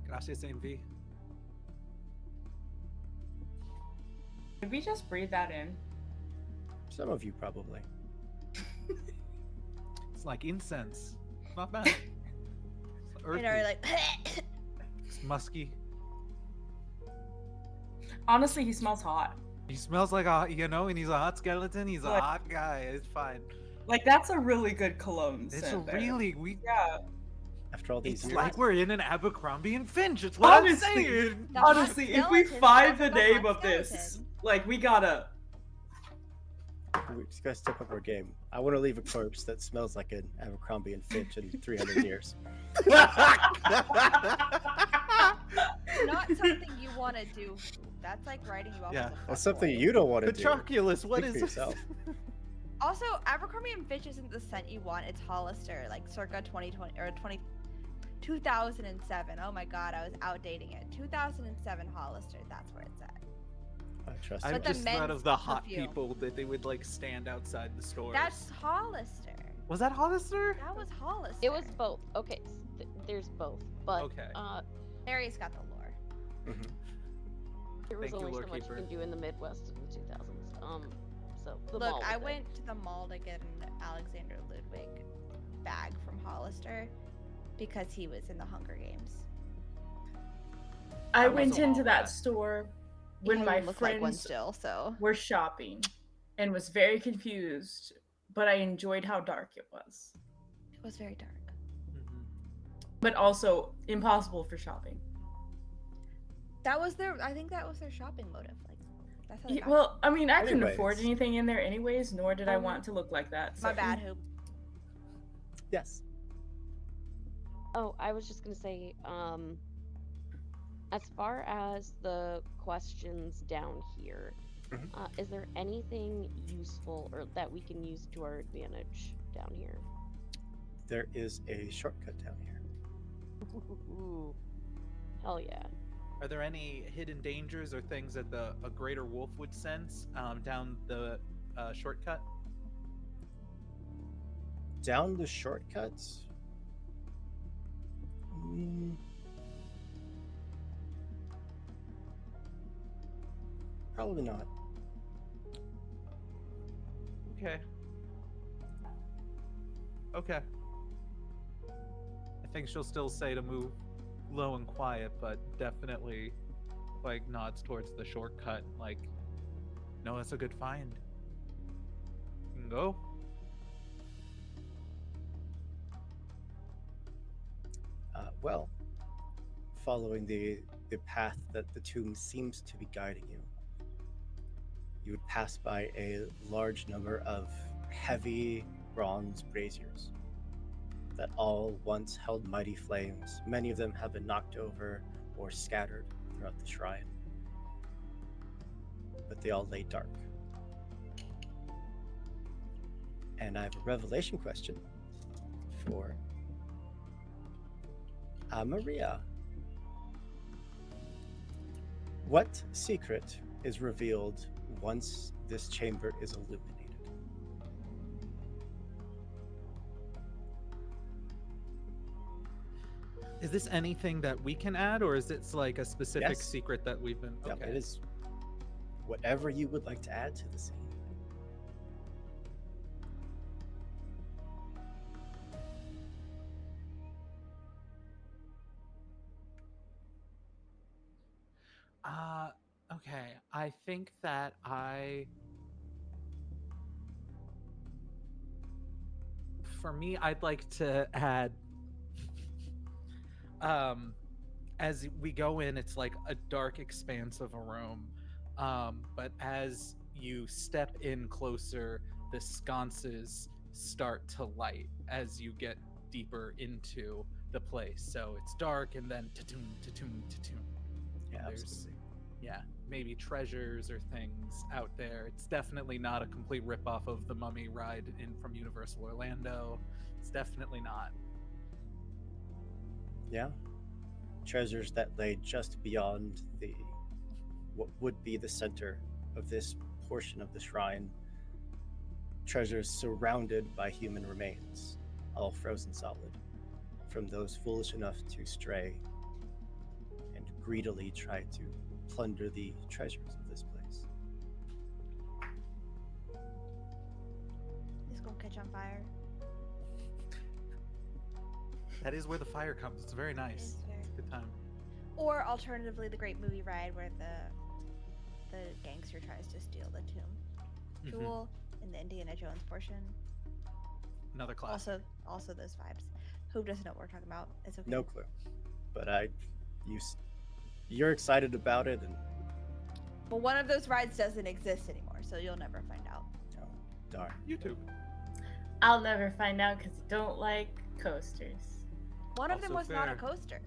Gracias, Envy. Did we just breathe that in? Some of you probably. It's like incense. Not bad. It's earthy. And are like, It's musky. Honestly, he smells hot. He smells like a, and he's a hot skeleton. He's a Like- hot guy. It's fine. Like, that's a really good cologne It's scent there. really Yeah. After all these It's years, like we're in an Abercrombie and Finch. It's what Honestly. I'm saying. The hot Honestly, if we skeleton find the smells like a name hot of this, skeleton. like, we gotta. we just gotta step up our game. I want to leave a corpse that smells like an Abercrombie and Fitch in 300 years. not something you want to do. That's like writing you off Yeah. as a That's something fuckboy. you don't want to do. Petroculus, what Speak is for this? yourself. Also, Abercrombie and Fitch isn't the scent you want. It's Hollister, like circa 2020 or 2007. Oh my god, I was outdating it. 2007 Hollister. That's where it's at. I trust I'm But the you. just thought men's of the hot perfume. people that they would like stand outside the stores. That's Hollister. Was that Hollister? That was Hollister. It was both. Okay, there's both, but Okay. Mary's got the lore. Mhm. there was Thank you, only Lore so much Keeper. you can do in the Midwest in the 2000s. So the Look, mall I was it. went to the mall to get an Alexander Ludwig bag from Hollister because he was in the Hunger Games. I I'm went also into all that that. store He when doesn't my look like one friends still, so were shopping and was very confused, but I enjoyed how dark it was. it was very dark. Mhm. But also impossible for shopping. That was I think that was their shopping motive. Like that's how they got Well, I mean, I couldn't afford Anyways. anything in there anyways, nor did I Um, want to look like that. my so- bad, Hoop. Yes. Oh, I was just gonna say, as far as the questions down here, Mhm. is there anything useful or that we can use to our advantage down here? There is a shortcut down here. Ooh. Hell yeah. Are there any hidden dangers or things that a greater wolf would sense down the shortcut? Down the shortcuts? Mm, probably not. Okay. Okay. I think she'll still say to move low and quiet, but definitely like nods towards the shortcut. Like, no, that's a good find. You can go. Well, following the path that the tomb seems to be guiding you, you would pass by a large number of heavy bronze braziers that all once held mighty flames. Many of them have been knocked over or scattered throughout the shrine, but they all lay dark. And I have a revelation question for Maria. What secret is revealed once this chamber is illuminated? Is this anything that we can add, or is it like a specific Yes. secret that we've been? Yep, it is whatever you would like to add to the scene. Okay. I think that for me, I'd like to add, as we go in, it's like a dark expanse of a room. But as you step in closer, the sconces start to light as you get deeper into the place. So it's dark, and then ta-toom, ta-toom, ta-toom. Yeah, There's- absolutely. Yeah, maybe treasures or things out there. It's definitely not a complete ripoff of the Mummy ride in from Universal Orlando. It's definitely not. Yeah. Treasures that lay just beyond what would be the center of this portion of the shrine. Treasures surrounded by human remains, all frozen solid, from those foolish enough to stray and greedily try to plunder the treasures of this place. It's gonna catch on fire. That is where the fire comes. It's very nice. It's very- It's a good time. Or alternatively, the great movie ride where the gangster tries to steal the tomb Mhm. jewel in the Indiana Jones portion. Another classic. Also those vibes. Who doesn't know what we're talking about? It's okay. No clue. But you're excited about it, and Well, one of those rides doesn't exist anymore, so you'll never find out. oh, darn. YouTube. I'll never find out because I don't like coasters. One of them Also was not a fair. coaster.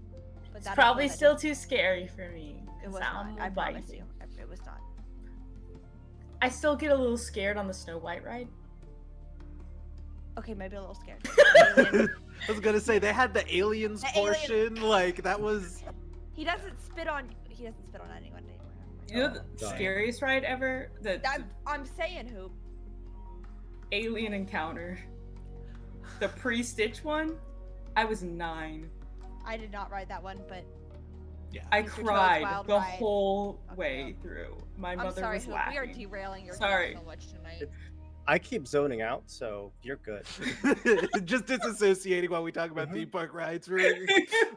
But It's that is probably what I still did. too scary for me. It 'cause was I'm not. I a promise bite. you. It was not. I still get a little scared on the Snow White ride. Okay, maybe a little scared. I was gonna say they had the aliens The alien- portion. Like that was. He doesn't spit on anyone anymore. You know the Dying. scariest ride ever? The I'm saying, Hoop. alien encounter. the pre-Stitch one, I was 9. I did not ride that one, but Yeah. I Mr. Toad's cried Wild the Ride. whole Fuck way yeah. through. My I'm mother sorry, was Hoop. laughing. We are derailing your Sorry. game so much tonight. It's- I keep zoning out, so you're good. Just disassociating while we talk about theme park rides for a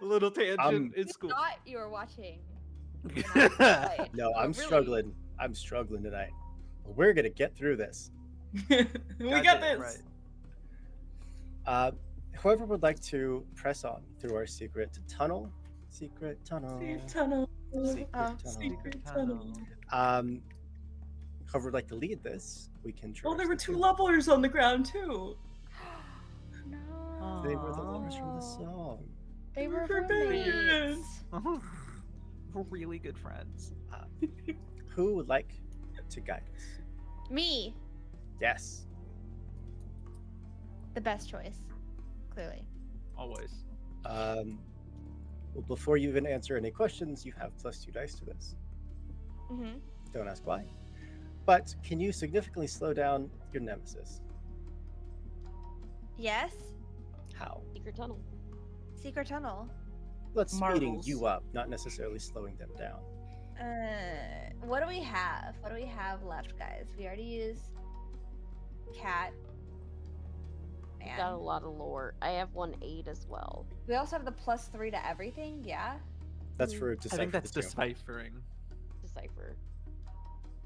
little tangent. It's cool. Thought you were watching. No, I'm really- struggling. I'm struggling tonight. But we're gonna get through this. We got Goddamn this. right. Whoever would like to press on through our secret tunnel. Secret tunnel. Secret tunnel. Secret Oh. tunnel. Secret tunnel. Whoever would like to lead this, we can. Oh, there were traverse 2 the- levelers on the ground too. No. They were the lovers from the song. They were roommates. roommates. We're really good friends. Who would like to guide us? Me, Yes. the best choice, clearly. Always. Well, before you even answer any questions, you have +2 dice to this. Mm-hmm. Don't ask why. But can you significantly slow down your nemesis? Yes. How? Secret tunnel. Secret tunnel. Let's speeding Marbles. you up, not necessarily slowing them down. What do we have? What do we have left, guys? We already used cat. Got a Man. lot of lore. I have 1/8 as well. We also have the +3 to everything. Yeah. That's for I decipher think that's the two. deciphering. Decipher.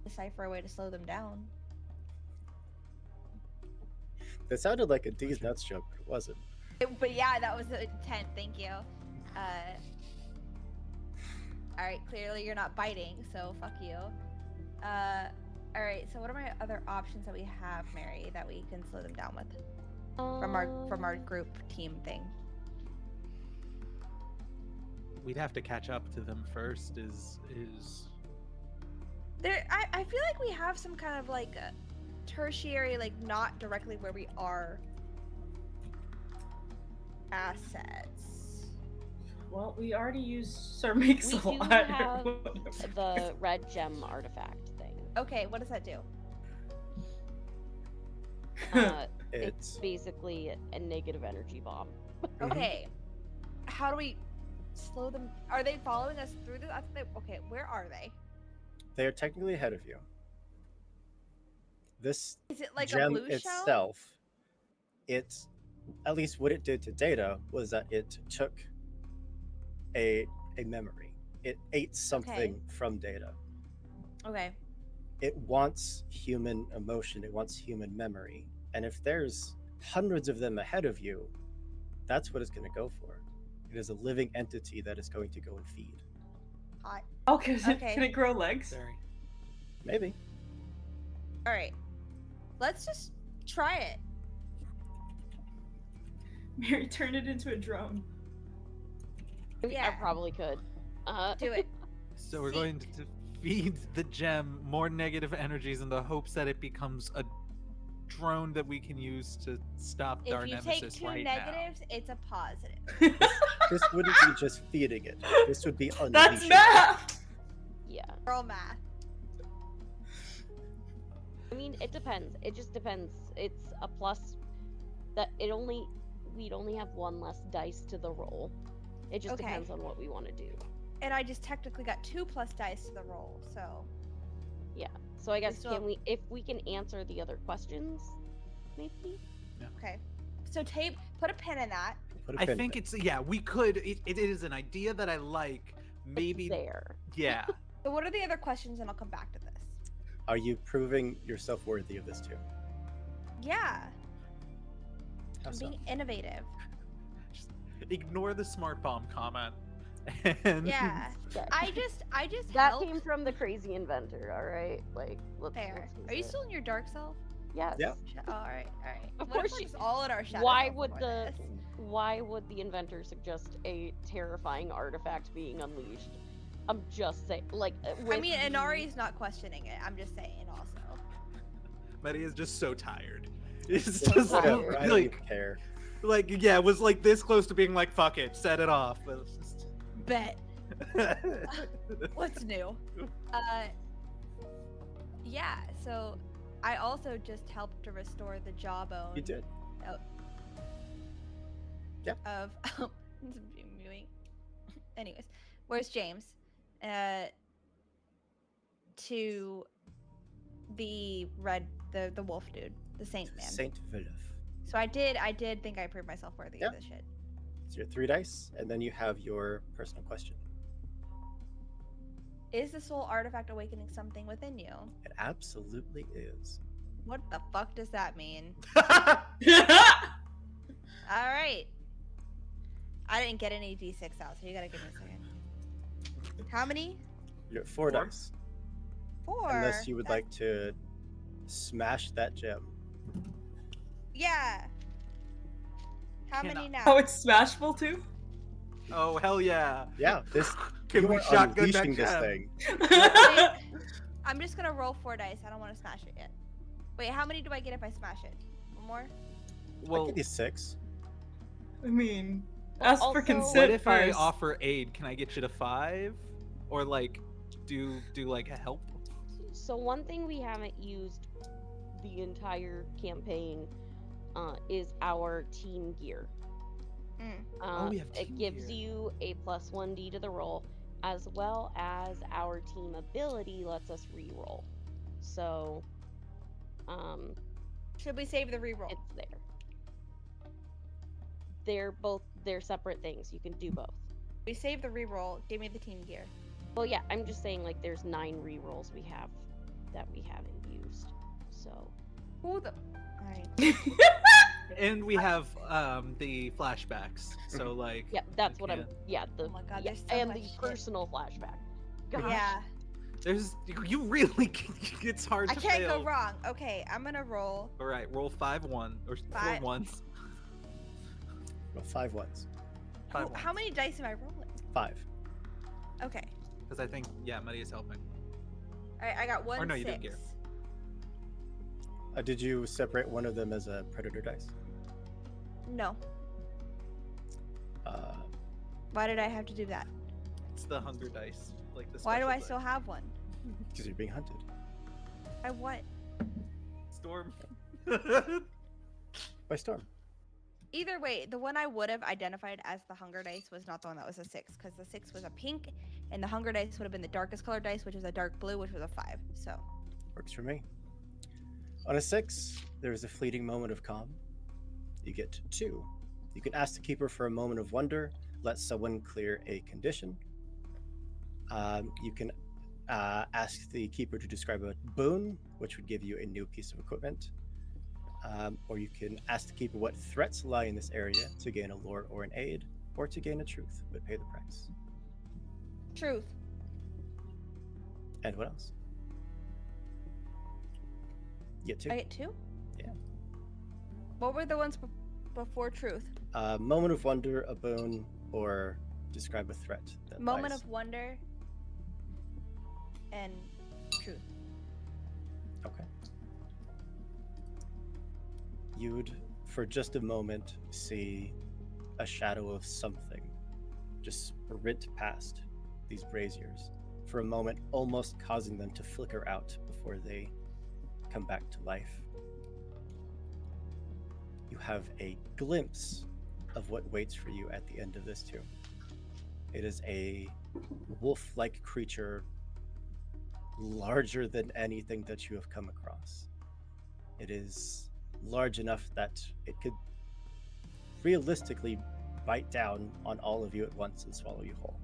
Decipher a way to slow them down. That sounded like a D's nuts joke, but it wasn't. But yeah, that was intent. Thank you. All right. Clearly, you're not biting, so fuck you. All right. So, what are my other options that we have, Mary, that we can slow them down with from our group team thing? We'd have to catch up to them first. Is There, I feel like we have some kind of like a tertiary, like not directly where we are assets. Well, we already used Sir We Mix a do lot. have the red gem artifact thing. Okay, what does that do? It's It's basically a negative energy bomb. Okay, how do we slow them? Are they following us through this? I think okay, where are they? they are technically ahead of you. This Is it like a gem blue shell? itself, it's at least what it did to Data was that it took a memory. It ate something from Data. Okay. It wants human emotion. It wants human memory. And if there's hundreds of them ahead of you, that's what it's going to go for. It is a living entity that is going to go and feed. Hot. Oh, Okay. can it grow legs? sorry. Maybe. All right. Let's just try it. Mary, turn it into a drone. I Yeah. probably could. Do it. So we're See- going to feed the gem more negative energies in the hopes that it becomes a drone that we can use to stop our If you nemesis take two right negatives, it's a positive. This wouldn't be just feeding it. This would be unleashing. That's math. Yeah. Girl math. I mean, it depends. It just depends. It's a plus that we'd only have 1 less dice to the roll. It just Okay. depends on what we want to do. And I just technically got 2 plus dice to the roll, so Yeah. So I guess still- if we can answer the other questions, maybe? okay. So tape, put a pin in that. Put a I pin in think it. it's yeah. We could. It is an idea that I like. Maybe There. yeah. So what are the other questions, and I'll come back to this. Are you proving yourself worthy of this too? Yeah, How I'm so? being innovative. Just ignore the smart bomb comment. And Yeah, Yeah. I just That helped. came from the crazy inventor, all right? Like, let's Fair. face Are you it. still in your dark self? Yes. Yeah. Oh, all right, all right. Of What if course we're she- just all in our shadow Why self would before the this? why would the inventor suggest a terrifying artifact being unleashed? I'm just saying, like, I with mean, the- Inari's not questioning it. I'm just saying also. Maria is just so tired. It's So just tired. I don't like even care. yeah, it was like this close to being like fuck it, set it off. But it's just... Bet. What's new? Yeah. So, I also just helped to restore the jawbone. You did. Yeah. of anyways, where's James? Uh, to the wolf dude, the saint man. Saint Villeneuve. So I did think I proved myself worthy Yeah. of this shit. It's your 3 dice, and then you have your personal question. Is the soul artifact awakening something within you? It absolutely is. What the fuck does that mean? All right. I didn't get any d6 out, so you gotta give me a second. How many? You're at 4 4? dice. 4. Unless you would like to smash that gem. Yeah. How many Cannot. now? Oh, it's smashable too? Oh hell yeah! Yeah, this Can you we are shotgun that unleashing this gem? thing. Wait, I'm just gonna roll 4 dice. I don't want to smash it yet. Wait, how many do I get if I smash it? One more? I'll Well, give you 6. I mean, ask Also- for consent what if I first. offer aid? Can I get you to 5, or like do like a help? So one thing we haven't used the entire campaign is our team gear. Mm. We have It team gives gear. you a +1d to the roll, as well as our team ability lets us re-roll. So, Should we save the reroll? it's there. They're separate things. You can do both. We save the reroll. Give me the team gear. Well, yeah, I'm just saying like there's 9 re-rolls we have that we haven't used. So, Who the? All right. And we have the flashbacks. So like yeah, that's you what I'm. can't- Yeah, the Oh my God, yeah, there's so and much the shit. personal flashback. Gosh. Yeah. There's you really it's hard I to can't fail. go wrong. Okay, I'm gonna roll. All right, roll 5-1 or 4 5. ones. Roll 5 ones. How many dice am I rolling? 5. Okay. Because I think Maddie is helping. All right, I got 1 no, you 6. did gear. Did you separate one of them as a predator dice? No. Uh, Why did I have to do that? It's the hunger dice, like the. Why do special I dice. still have one? because you're being hunted. I what? Storm? By Storm. Either way, the one I would have identified as the hunger dice was not the one that was a 6, because the 6 was a pink, and the hunger dice would have been the darkest color dice, which was a dark blue, which was a 5. So. Works for me. On a 6, there is a fleeting moment of calm. You get 2. You can ask the keeper for a moment of wonder, let someone clear a condition. You can ask the keeper to describe a boon, which would give you a new piece of equipment. Or you can ask the keeper what threats lie in this area to gain a lore or an aid, or to gain a truth, but pay the price. Truth. And what else? You get 2. I get 2? Yeah. What were the ones before truth? Moment of wonder, a boon, or describe a threat. That Moment lies. of wonder and truth. Okay. You'd, for just a moment, see a shadow of something just sprint past these braziers, for a moment almost causing them to flicker out before they come back to life. You have a glimpse of what waits for you at the end of this tomb. It is a wolf-like creature, larger than anything that you have come across. It is large enough that it could realistically bite down on all of you at once and swallow you whole.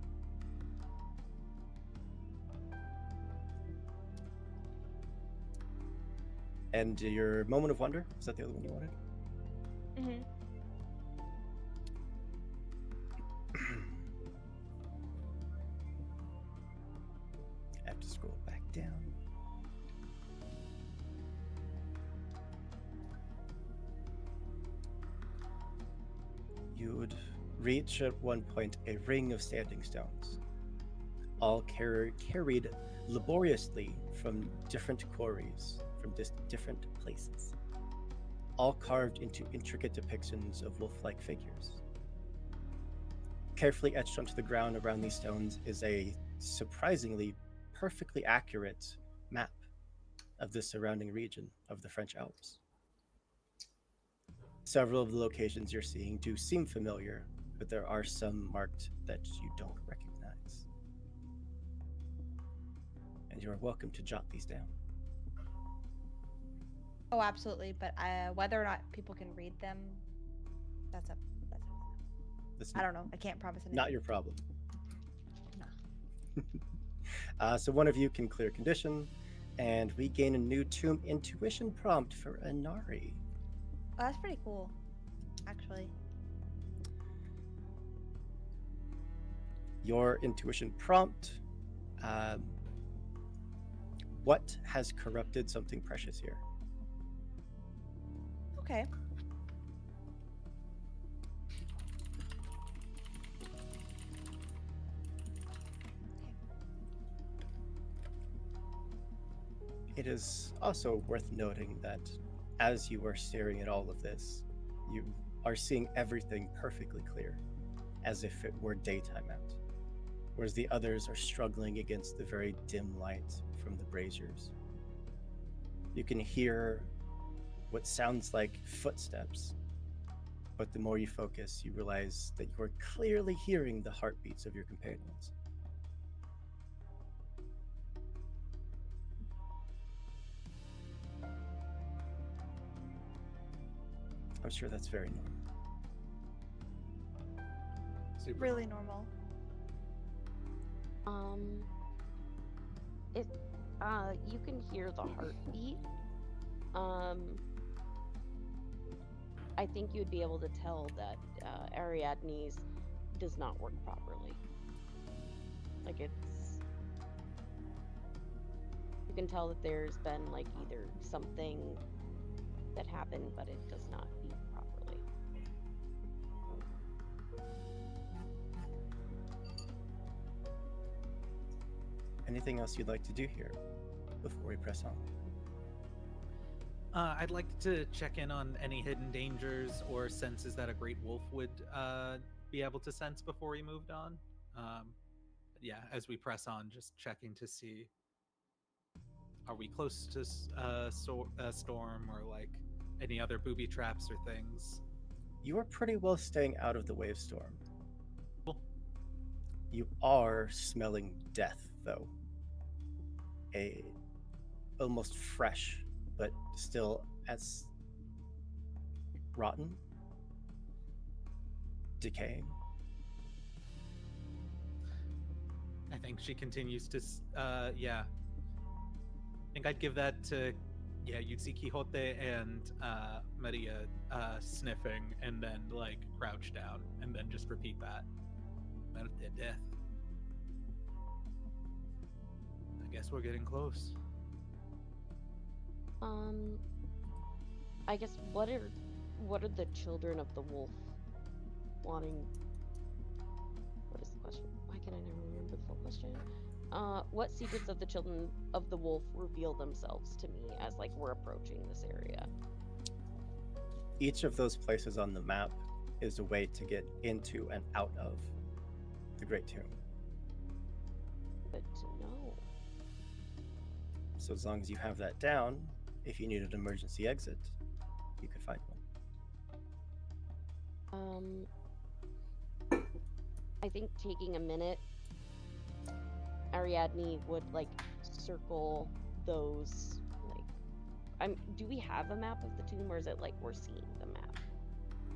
And your moment of wonder, is that the other one you wanted? Mm-hmm. I have to scroll back down. You would reach at one point a ring of standing stones, all carried laboriously from different quarries, from different places, all carved into intricate depictions of wolf-like figures. Carefully etched onto the ground around these stones is a surprisingly perfectly accurate map of the surrounding region of the French Alps. Several of the locations you're seeing do seem familiar, but there are some marked that you don't recognize. And you are welcome to jot these down. Oh, absolutely. But whether or not people can read them, that's up. That's I don't know. I can't promise anything. not your problem. No. So one of you can clear condition, and we gain a new tomb intuition prompt for Inari. Oh, that's pretty cool, actually. Your intuition prompt. What has corrupted something precious here? Okay. It is also worth noting that as you are staring at all of this, you are seeing everything perfectly clear, as if it were daytime out, whereas the others are struggling against the very dim light from the braziers. You can hear what sounds like footsteps, but the more you focus, you realize that you are clearly hearing the heartbeats of your companions. I'm sure that's very normal. Super. Really normal. If you can hear the heartbeat, I think you would be able to tell that Ariadne's does not work properly. Like you can tell that there's been like either something that happened, but it does not beat properly. Anything else you'd like to do here before we press on? I'd like to check in on any hidden dangers or senses that a great wolf would be able to sense before we moved on. Yeah, as we press on, just checking to see, are we close to storm or like any other booby traps or things? You are pretty well staying out of the wave storm. Cool. You are smelling death, though. A almost fresh, but still as rotten, decaying. I think she continues to, yeah. I think I'd give that to, yeah, you'd see Quixote and Maria sniffing and then like crouch down and then just repeat that. Muerte, death. I guess we're getting close. I guess what are the children of the wolf wanting? What is the question? Why can I never remember the full question? What secrets of the children of the wolf reveal themselves to me as like we're approaching this area? Each of those places on the map is a way to get into and out of the Great Tomb. Good to know. So as long as you have that down, if you need an emergency exit, you could find one. I think taking a minute, Ariadne would like circle those like do we have a map of the tomb, or is it like we're seeing the map?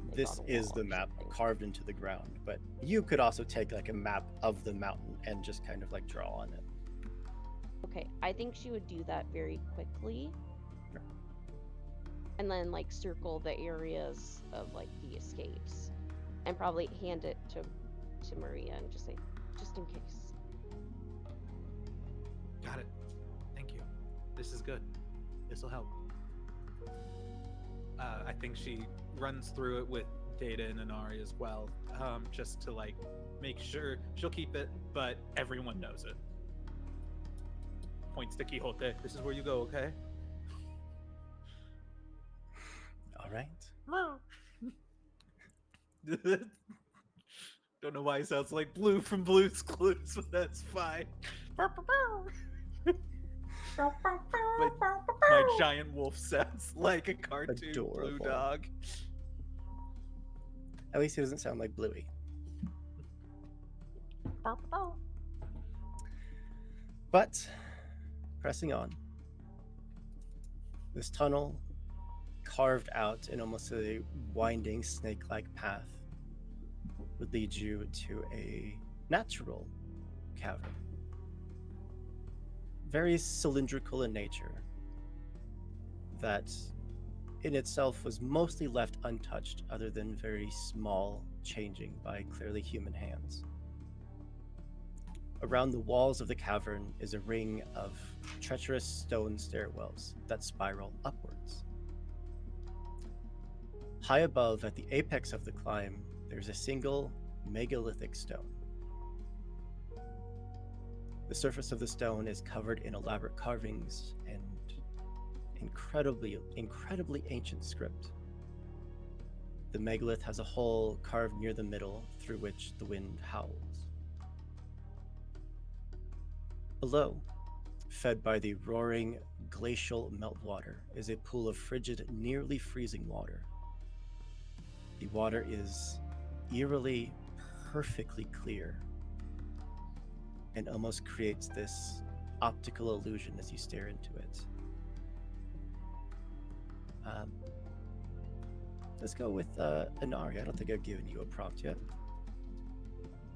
Like, This on a is wall the or map something? carved into the ground, but you could also take like a map of the mountain and just kind of like draw on it. Okay, I think she would do that very quickly. Sure. And then like circle the areas of like the escapes and probably hand it to Maria and just say, just in case. Got it. Thank you. This is good. This will help. I think she runs through it with Data and Inari as well, just to like make sure she'll keep it, but everyone knows it. Points to Quixote. This is where you go, okay? All right. Don't know why he sounds like Blue from Blue's Clues, but that's fine. My giant wolf sounds like a cartoon blue Adorable. dog. At least he doesn't sound like Bluey. Bow, bow. But pressing on, this tunnel carved out in almost a winding snake-like path would lead you to a natural cavern. Very cylindrical in nature, that in itself was mostly left untouched other than very small changing by clearly human hands. Around the walls of the cavern is a ring of treacherous stone stairwells that spiral upwards. High above, at the apex of the climb, there's a single megalithic stone. The surface of the stone is covered in elaborate carvings and incredibly ancient script. The megalith has a hole carved near the middle through which the wind howls. Below, fed by the roaring glacial meltwater, is a pool of frigid, nearly freezing water. The water is eerily, perfectly clear and almost creates this optical illusion as you stare into it. Let's go with Inari. I don't think I've given you a prompt yet.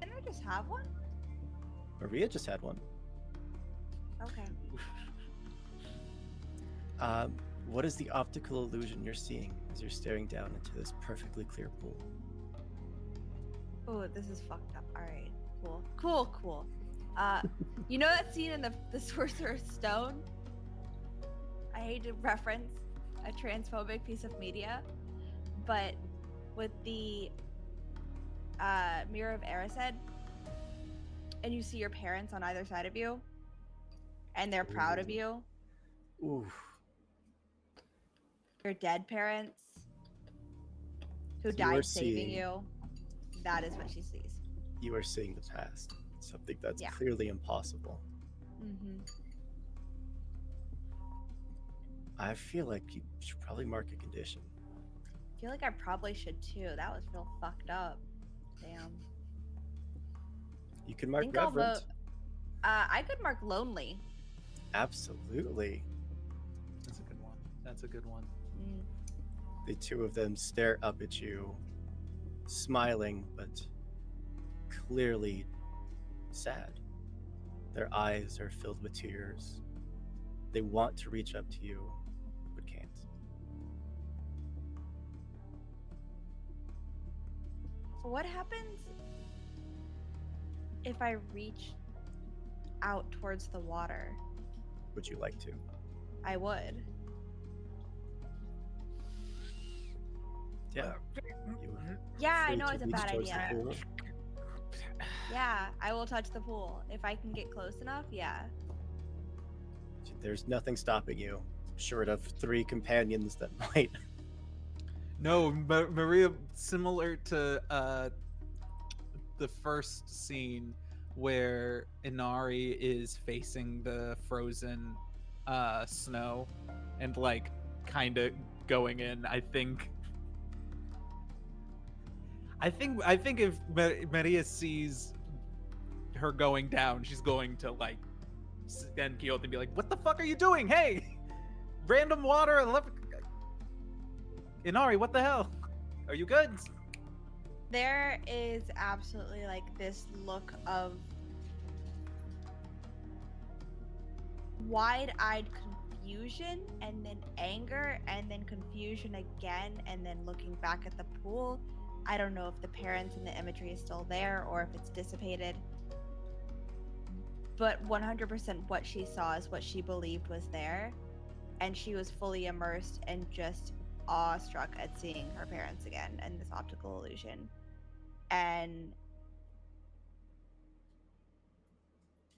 Didn't I just have one? Maria just had one. Okay. What is the optical illusion you're seeing as you're staring down into this perfectly clear pool? Oh, this is fucked up. All right. Cool. You know that scene in the Sorcerer's Stone? I hate to reference a transphobic piece of media, but with the Mirror of Erised, and you see your parents on either side of you, and they're proud of you. Ooh. Your dead parents who So you are died saving seeing- you. That is what she sees. You are seeing the past. Something that's Yeah. clearly impossible. Mm-hmm. I feel like you should probably mark a condition. I feel like I probably should too. That was real fucked up. Damn. You can mark Think I'll reverent. vote. I could mark lonely. Absolutely. That's a good one. That's a good one. Mm. The two of them stare up at you, smiling, but clearly sad. Their eyes are filled with tears. They want to reach up to you, but can't. So what happens if I reach out towards the water? Would you like to? I would. Yeah. You Yeah, I free know to it's a reach bad towards the idea. pool. Yeah, I will touch the pool. If I can get close enough, yeah. There's nothing stopping you, short of 3 companions that might. No, Maria, similar to the first scene where Inari is facing the frozen snow and like kind of going in. I think if Maria sees her going down, she's going to like stand Quixote and be like, "What the fuck are you doing? Hey, random water." Inari, what the hell? Are you good? There is absolutely like this look of wide-eyed confusion and then anger and then confusion again and then looking back at the pool. I don't know if the parents and the imagery is still there or if it's dissipated. But 100% what she saw is what she believed was there. And she was fully immersed and just awestruck at seeing her parents again and this optical illusion. And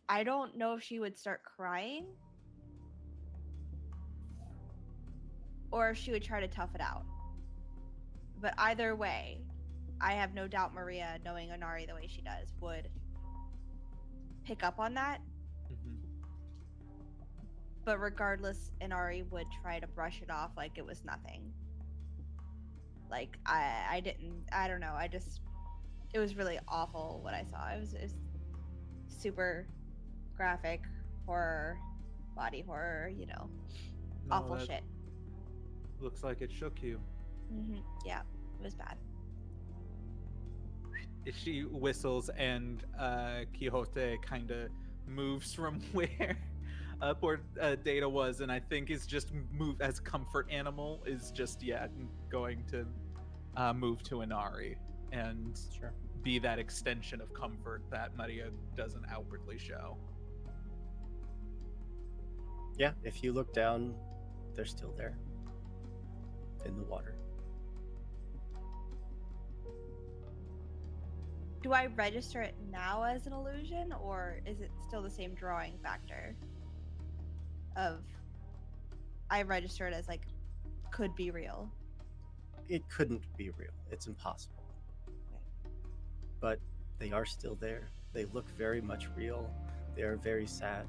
I don't know if she would start crying or if she would try to tough it out. But either way, I have no doubt Maria, knowing Inari the way she does, would pick up on that. Mm-hmm. But regardless, Inari would try to brush it off like it was nothing. Like I don't know. It was really awful what I saw. It was super graphic horror, body horror, No, awful that shit. looks like it shook you. Yeah, it was bad. She whistles, and Quixote kind of moves from where poor Data was, and I think is just move as comfort animal is just going to move to Inari and Sure. be that extension of comfort that Maria doesn't outwardly show. Yeah, if you look down, they're still there in the water. Do I register it now as an illusion, or is it still the same drawing factor? Of I register it as like could be real. It couldn't be real. It's impossible. But they are still there. They look very much real. They are very sad.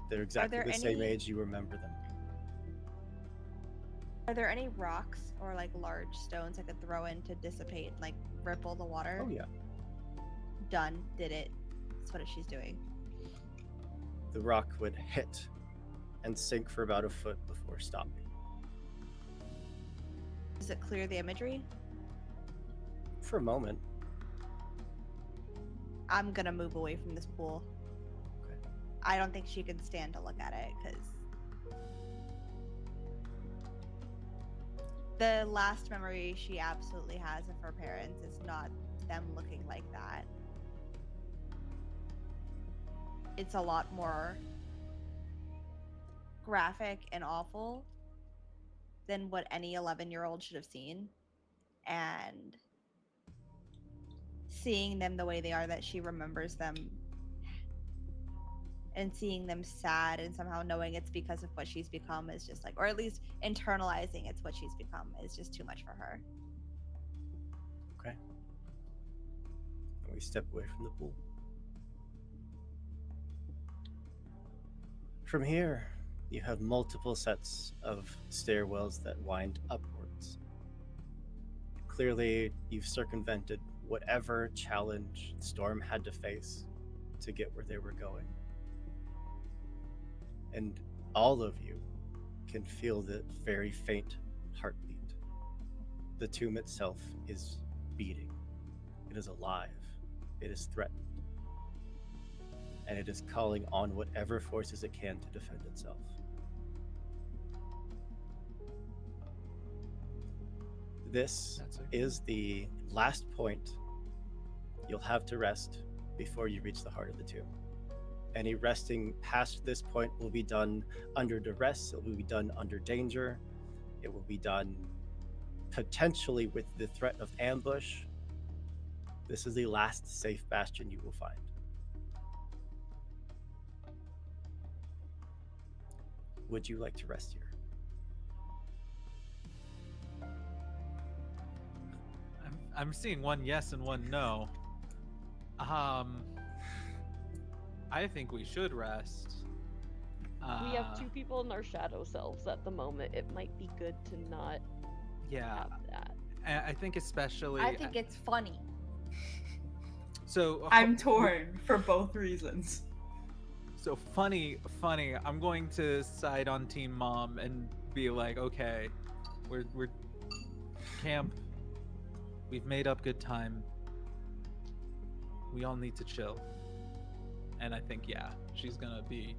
They're exactly there the same any- age you remember them. Are there any rocks or like large stones I could throw in to dissipate and like ripple the water? Oh yeah. Done. Did it. That's what she's doing. The rock would hit and sink for about a foot before stopping. Does it clear the imagery? For a moment. I'm gonna move away from this pool. Okay. I don't think she can stand to look at it because the last memory she absolutely has of her parents is not them looking like that. It's a lot more graphic and awful than what any 11-year-old should have seen. And seeing them the way they are, that she remembers them, and seeing them sad and somehow knowing it's because of what she's become is just like, or at least internalizing it's what she's become is just too much for her. Okay. And we step away from the pool. From here, you have multiple sets of stairwells that wind upwards. Clearly, you've circumvented whatever challenge Storm had to face to get where they were going. And all of you can feel the very faint heartbeat. The tomb itself is beating. It is alive. It is threatened. And it is calling on whatever forces it can to defend itself. This That's it. is the last point you'll have to rest before you reach the heart of the tomb. Any resting past this point will be done under duress, it will be done under danger, it will be done potentially with the threat of ambush. This is the last safe bastion you will find. Would you like to rest here? I'm seeing one yes and one no. I think we should rest. We have two people in our shadow selves at the moment. It might be good to not Yeah, have that. I think especially. I think it's funny. So I'm torn for both reasons. So funny. I'm going to side on Team Mom and be like, okay, we're camp. We've made up good time. We all need to chill. And I think, yeah, she's gonna be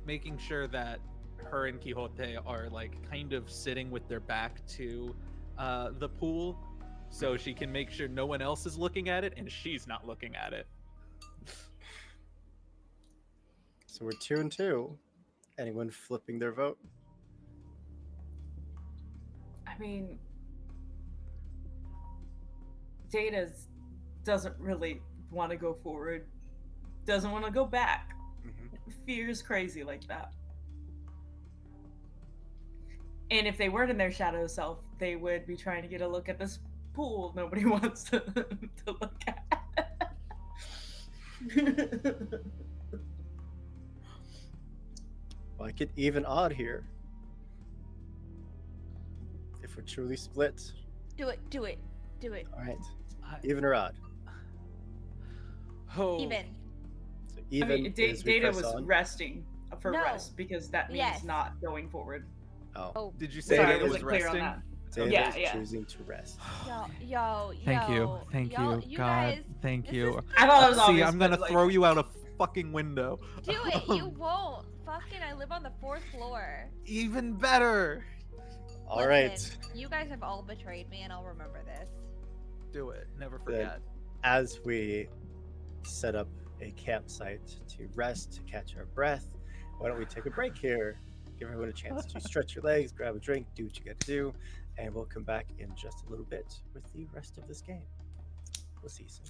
making sure that her and Quixote are like kind of sitting with their back to the pool, so she can make sure no one else is looking at it and she's not looking at it. So we're 2-2. Anyone flipping their vote? I mean, Data doesn't really want to go forward, doesn't want to go back. Fear's crazy like that. And if they weren't in their shadow self, they would be trying to get a look at this pool nobody wants to look at. Well, I get even odd here. if we're truly split? Do it. Do it. Do it. All right. I- Even or odd? Oh, Even. So I even mean, is we Data press was on. resting for No. rest because that means Yes. not going forward. Oh, Oh, Did you say Data Sorry, I Data was wasn't clear on resting? that. Data Yeah, is yeah. choosing to rest. Yo. Thank you, yo, thank y'all- you, you God, guys, thank this you. is I thought it was See, obvious. I'm gonna but, like, throw you out a fucking window. Do it. You won't. Fucking, I live on the 4th floor. Even better. All right. Listen, you guys have all betrayed me, and I'll remember this. Do it. Never Then, forget. as we set up a campsite to rest, to catch our breath, why don't we take a break here? Give everyone a chance to stretch your legs, grab a drink, do what you got to do, and we'll come back in just a little bit with the rest of this game. We'll see you soon.